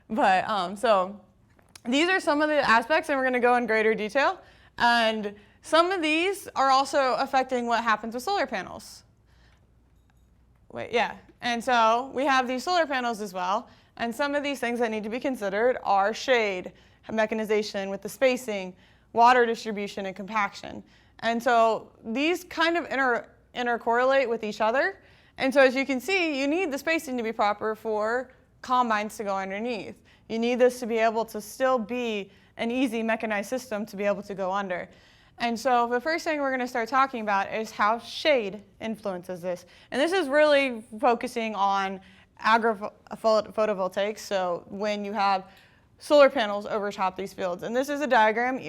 [SPEAKER 1] But so these are some of the aspects, and we're going to go in greater detail. And some of these are also affecting what happens with solar panels. And so we have these solar panels as well, and some of these things that need to be considered are shade, mechanization with the spacing, water distribution, and compaction. And so these kind of intercorrelate with each other. And so as you can see, you need the spacing to be proper for combines to go underneath. You need this to be able to still be an easy mechanized system to be able to go under. And so the first thing we're going to start talking about is how shade influences this. And this is really focusing on photovoltaics, so when you have solar panels over top these fields. And this is a diagram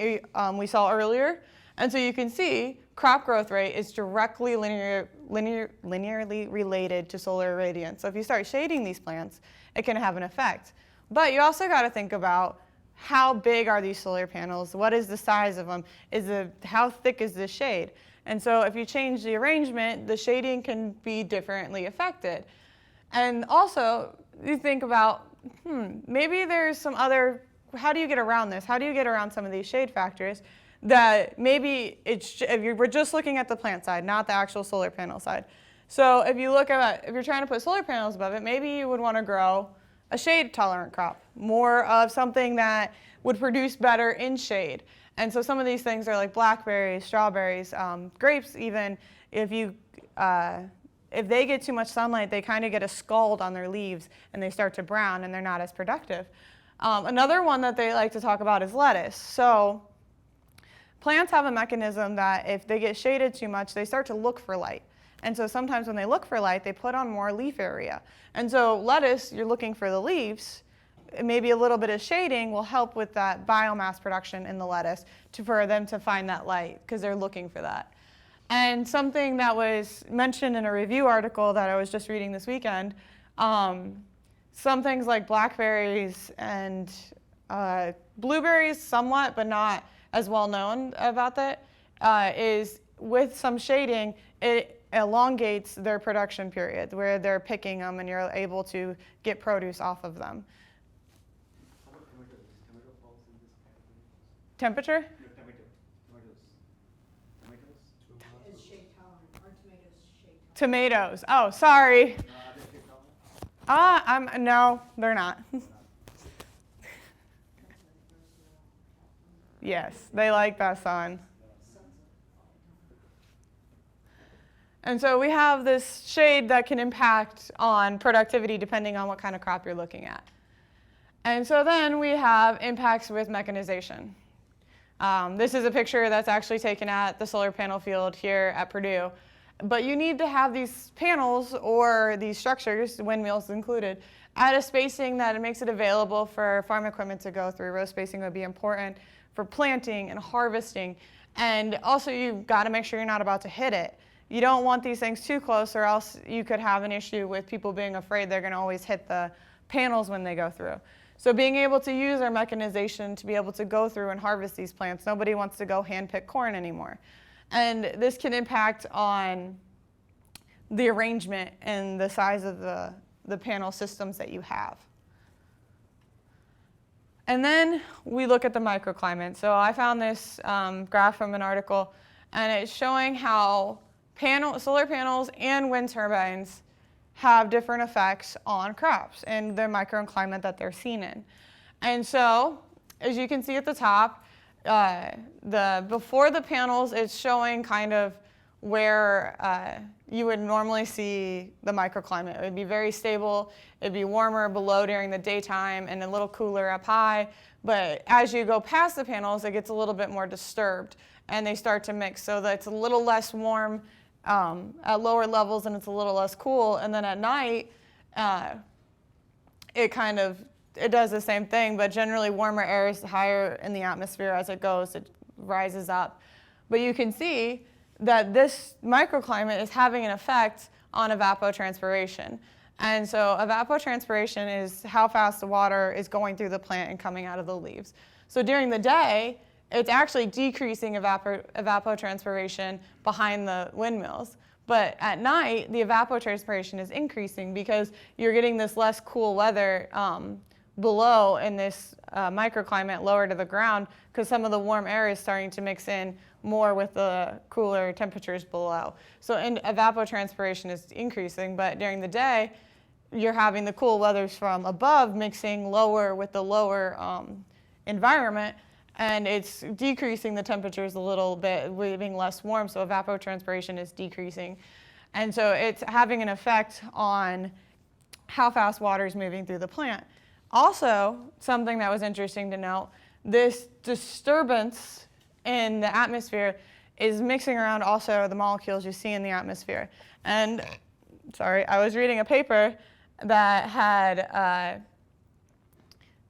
[SPEAKER 1] we saw earlier. And so you can see crop growth rate is directly linearly related to solar irradiance. So if you start shading these plants, it can have an effect. But you also got to think about how big are these solar panels? What is the size of them? How thick is the shade? And so if you change the arrangement, the shading can be differently affected. And also, you think about, maybe there's some other, how do you get around this? How do you get around some of these shade factors that maybe we're just looking at the plant side, not the actual solar panel side. So if you're trying to put solar panels above it, maybe you would want to grow a shade-tolerant crop, more of something that would produce better in shade. And so some of these things are like blackberries, strawberries, grapes even. If they get too much sunlight, they kind of get a scald on their leaves and they start to brown and they're not as productive. Another one that they like to talk about is lettuce. So plants have a mechanism that if they get shaded too much, they start to look for light. And so sometimes when they look for light, they put on more leaf area. And so lettuce, you're looking for the leaves. Maybe a little bit of shading will help with that biomass production in the lettuce for them to find that light because they're looking for that. And something that was mentioned in a review article that I was just reading this weekend, some things like blackberries and blueberries somewhat, but not as well known about that, is with some shading, it elongates their production period where they're picking them and you're able to get produce off of them.
[SPEAKER 2] How about tomatoes? Tomato falls in this category?
[SPEAKER 1] Temperature?
[SPEAKER 2] No, tomatoes.
[SPEAKER 3] Is shade tolerant. Our tomatoes
[SPEAKER 1] Tomatoes. Oh, sorry. No, they're not. Yes, they like that sun. And so we have this shade that can impact on productivity depending on what kind of crop you're looking at. And so then we have impacts with mechanization. This is a picture that's actually taken at the solar panel field here at Purdue. But you need to have these panels or these structures, windmills included, at a spacing that it makes it available for farm equipment to go through. Row spacing would be important for planting and harvesting. And also you've got to make sure you're not about to hit it. You don't want these things too close, or else you could have an issue with people being afraid they're going to always hit the panels when they go through. So being able to use our mechanization to be able to go through and harvest these plants. Nobody wants to go hand-pick corn anymore. And this can impact on the arrangement and the size of the panel systems that you have. And then we look at the microclimate. So I found this graph from an article, and it's showing how solar panels and wind turbines have different effects on crops and the microclimate that they're seen in. And so, as you can see at the top, before the panels, it's showing kind of where you would normally see the microclimate. It would be very stable. It would be warmer below during the daytime and a little cooler up high. But as you go past the panels, it gets a little bit more disturbed, and they start to mix so that it's a little less warm at lower levels, and it's a little less cool. And then at night, it does the same thing, but generally warmer air is higher in the atmosphere as it goes. It rises up. But you can see that this microclimate is having an effect on evapotranspiration. And so evapotranspiration is how fast the water is going through the plant and coming out of the leaves. So during the day, it's actually decreasing evapotranspiration behind the windmills. But at night, the evapotranspiration is increasing because you're getting this less cool weather below in this microclimate lower to the ground, because some of the warm air is starting to mix in more with the cooler temperatures below. So evapotranspiration is increasing, but during the day, you're having the cool weathers from above mixing lower with the lower environment, and it's decreasing the temperatures a little bit, leaving less warm, so evapotranspiration is decreasing. And so it's having an effect on how fast water is moving through the plant. Also, something that was interesting to note, this disturbance in the atmosphere is mixing around also the molecules you see in the atmosphere. And, sorry, I was reading a paper that had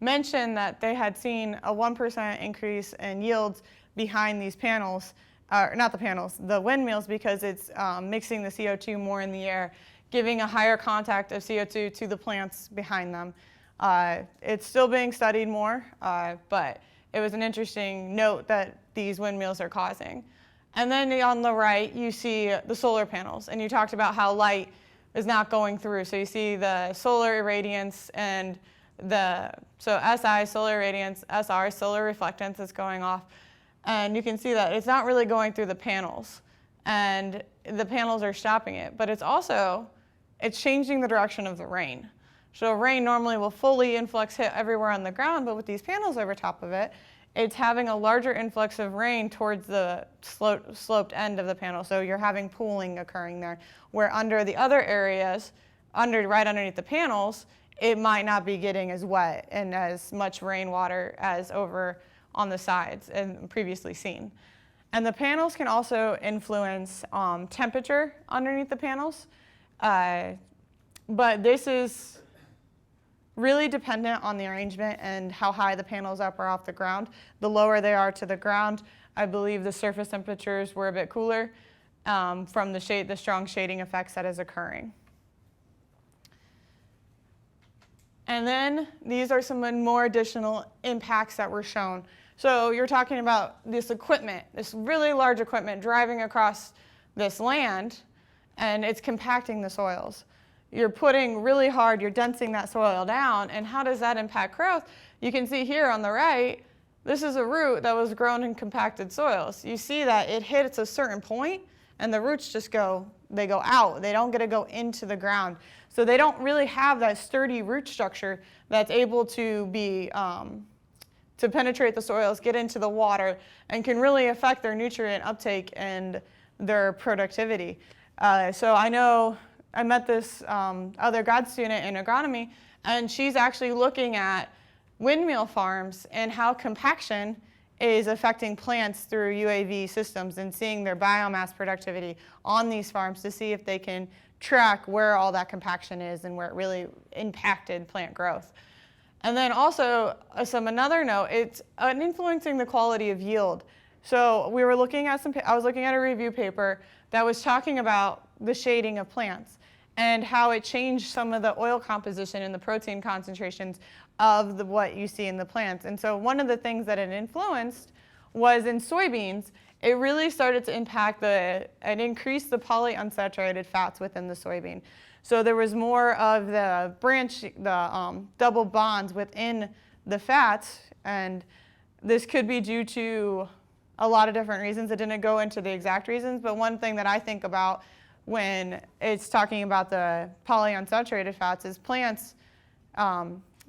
[SPEAKER 1] mentioned that they had seen a 1% increase in yields behind these panels, not the panels, the windmills, because it's mixing the CO2 more in the air, giving a higher contact of CO2 to the plants behind them. It's still being studied more, but it was an interesting note that these windmills are causing. And then on the right, you see the solar panels, and you talked about how light is not going through. So you see the solar irradiance and so SI, solar irradiance, SR, solar reflectance is going off. And you can see that it's not really going through the panels, and the panels are stopping it, but it's changing the direction of the rain. So rain normally will fully influx hit everywhere on the ground, but with these panels over top of it, it's having a larger influx of rain towards the sloped end of the panel. So you're having pooling occurring there, where under the other areas, right underneath the panels, it might not be getting as wet and as much rainwater as over on the sides and previously seen. And the panels can also influence temperature underneath the panels, but this is really dependent on the arrangement and how high the panels up are off the ground. The lower they are to the ground, I believe the surface temperatures were a bit cooler from the strong shading effects that is occurring. And then these are some more additional impacts that were shown. So you're talking about this equipment, this really large equipment driving across this land, and it's compacting the soils. You're putting really hard, you're densing that soil down, and how does that impact growth? You can see here on the right, this is a root that was grown in compacted soils. You see that it hits a certain point, and the roots just go out. They don't get to go into the ground. So they don't really have that sturdy root structure that's able to be to penetrate the soils, get into the water, and can really affect their nutrient uptake and their productivity. So I know I met this other grad student in agronomy, and she's actually looking at windmill farms and how compaction is affecting plants through UAV systems and seeing their biomass productivity on these farms to see if they can track where all that compaction is and where it really impacted plant growth. And then also, another note, it's influencing the quality of yield. So we were looking at I was looking at a review paper that was talking about the shading of plants and how it changed some of the oil composition and the protein concentrations of what you see in the plants. And so one of the things that it influenced was in soybeans, it really started to impact and increase the polyunsaturated fats within the soybean. So there was more of the double bonds within the fats, and this could be due to a lot of different reasons. It didn't go into the exact reasons, but one thing that I think about when it's talking about the polyunsaturated fats is plants,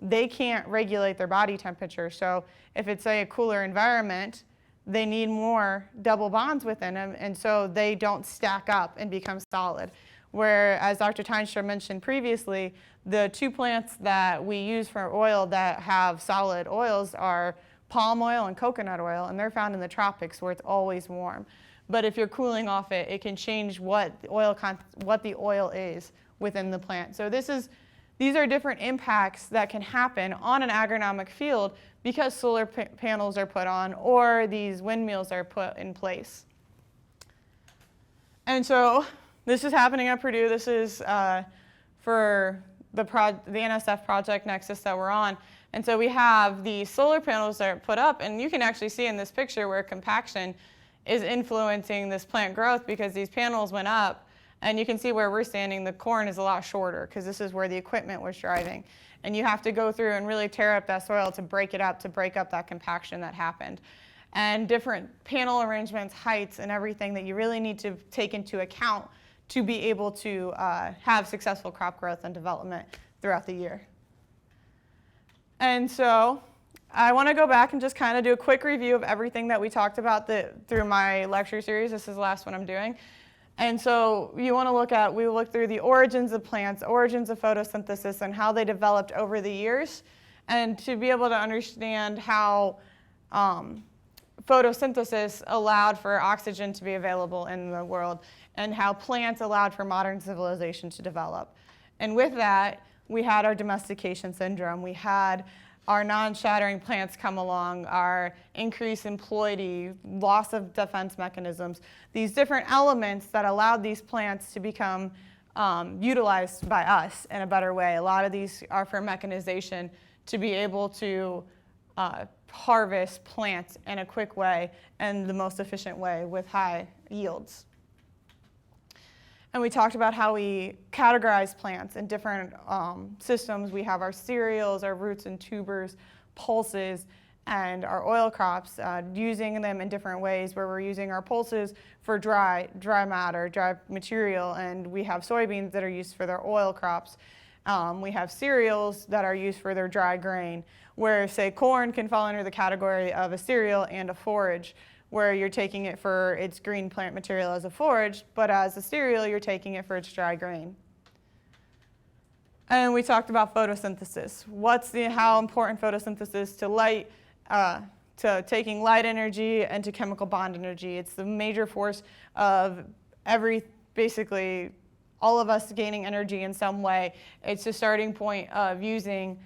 [SPEAKER 1] they can't regulate their body temperature. So if it's a cooler environment, they need more double bonds within them, and so they don't stack up and become solid. Where, as Dr. Teinstra mentioned previously, the two plants that we use for oil that have solid oils are palm oil and coconut oil, and they're found in the tropics where it's always warm. But if you're cooling off it, it can change what the oil is within the plant. So these are different impacts that can happen on an agronomic field because solar panels are put on or these windmills are put in place. And so this is happening at Purdue. This is for the NSF Project Nexus that we're on. And so we have the solar panels that are put up, and you can actually see in this picture where compaction is influencing this plant growth because these panels went up, and you can see where we're standing, the corn is a lot shorter because this is where the equipment was driving. And you have to go through and really tear up that soil to break it up, to break up that compaction that happened. And different panel arrangements, heights, and everything that you really need to take into account to be able to have successful crop growth and development throughout the year. And so I want to go back and just kind of do a quick review of everything that we talked about through my lecture series. This is the last one I'm doing. And so we look through the origins of plants, origins of photosynthesis, and how they developed over the years, and to be able to understand how photosynthesis allowed for oxygen to be available in the world, and how plants allowed for modern civilization to develop. And with that, we had our domestication syndrome. We had our non-shattering plants come along, our increase in ploidy, loss of defense mechanisms, these different elements that allowed these plants to become utilized by us in a better way. A lot of these are for mechanization to be able to harvest plants in a quick way and the most efficient way with high yields. And we talked about how we categorize plants in different systems. We have our cereals, our roots and tubers, pulses, and our oil crops, using them in different ways where we're using our pulses for dry matter, dry material, and we have soybeans that are used for their oil crops. We have cereals that are used for their dry grain, where, say, corn can fall under the category of a cereal and a forage, where you're taking it for its green plant material as a forage, but as a cereal, you're taking it for its dry grain. And we talked about photosynthesis. How important photosynthesis to light, to taking light energy and to chemical bond energy. It's the major force of basically all of us gaining energy in some way. It's the starting point of using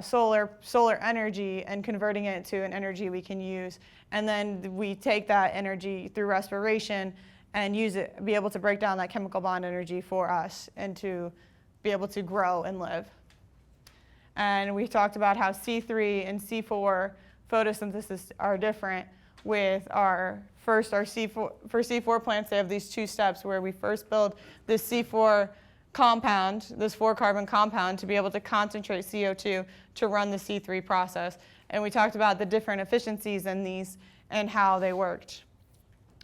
[SPEAKER 1] solar energy and converting it to an energy we can use. And then we take that energy through respiration and use it, be able to break down that chemical bond energy for us and to be able to grow and live. And we talked about how C3 and C4 photosynthesis are different with our C4, for C4 plants, they have these two steps where we first build this C4 compound, this 4-carbon compound, to be able to concentrate CO2 to run the C3 process. And we talked about the different efficiencies in these and how they worked.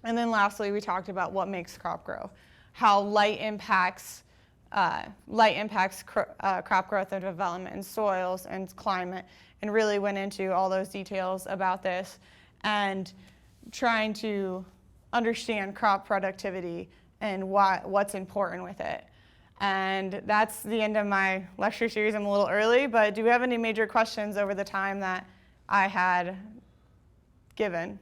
[SPEAKER 1] And then lastly, we talked about what makes crop grow, how light impacts crop growth and development in soils and climate, and really went into all those details about this and trying to understand crop productivity and what's important with it. And that's the end of my lecture series. I'm a little early, but do we have any major questions over the time that I had given?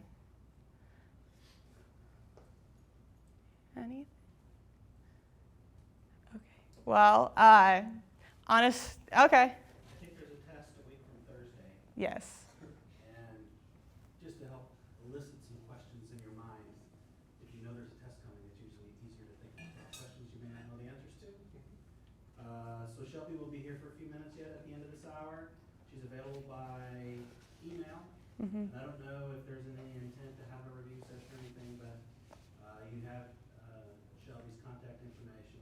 [SPEAKER 1] Any? Okay. Well, okay.
[SPEAKER 4] I think there's a test a week from Thursday,
[SPEAKER 1] Yes.
[SPEAKER 4] and just to help elicit some questions in your mind, if you know there's a test coming, it's usually easier to think about questions you may not know the answers to. So Shelby will be here for a few minutes yet at the end of this hour. She's available by email.
[SPEAKER 1] Mm-hmm.
[SPEAKER 4] And I don't know if there's any intent to have a review session or anything, but you have Shelby's contact information,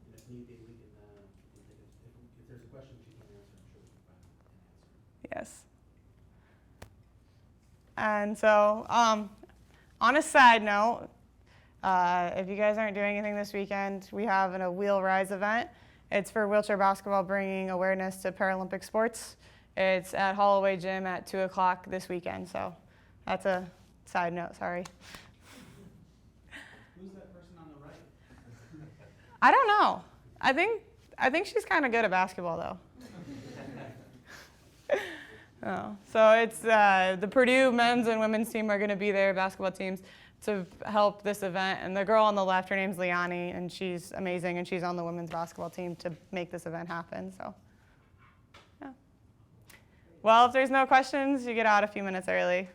[SPEAKER 4] and if need be, we can take it. If there's a question she can't answer, I'm sure we can find an answer.
[SPEAKER 1] Yes. And so, on a side note, if you guys aren't doing anything this weekend, we have a Wheel Rise event. It's for wheelchair basketball, bringing awareness to Paralympic sports. It's at Holloway Gym at 2 o'clock this weekend. So that's a side note, sorry.
[SPEAKER 4] Who's that person on the right?
[SPEAKER 1] I don't know. I think she's kind of good at basketball, though. Oh, so it's the Purdue men's and women's team are going to be there, basketball teams, to help this event. And the girl on the left, her name's Liani, and she's amazing, and she's on the women's basketball team to make this event happen. So, yeah. Well, if there's no questions, you get out a few minutes early.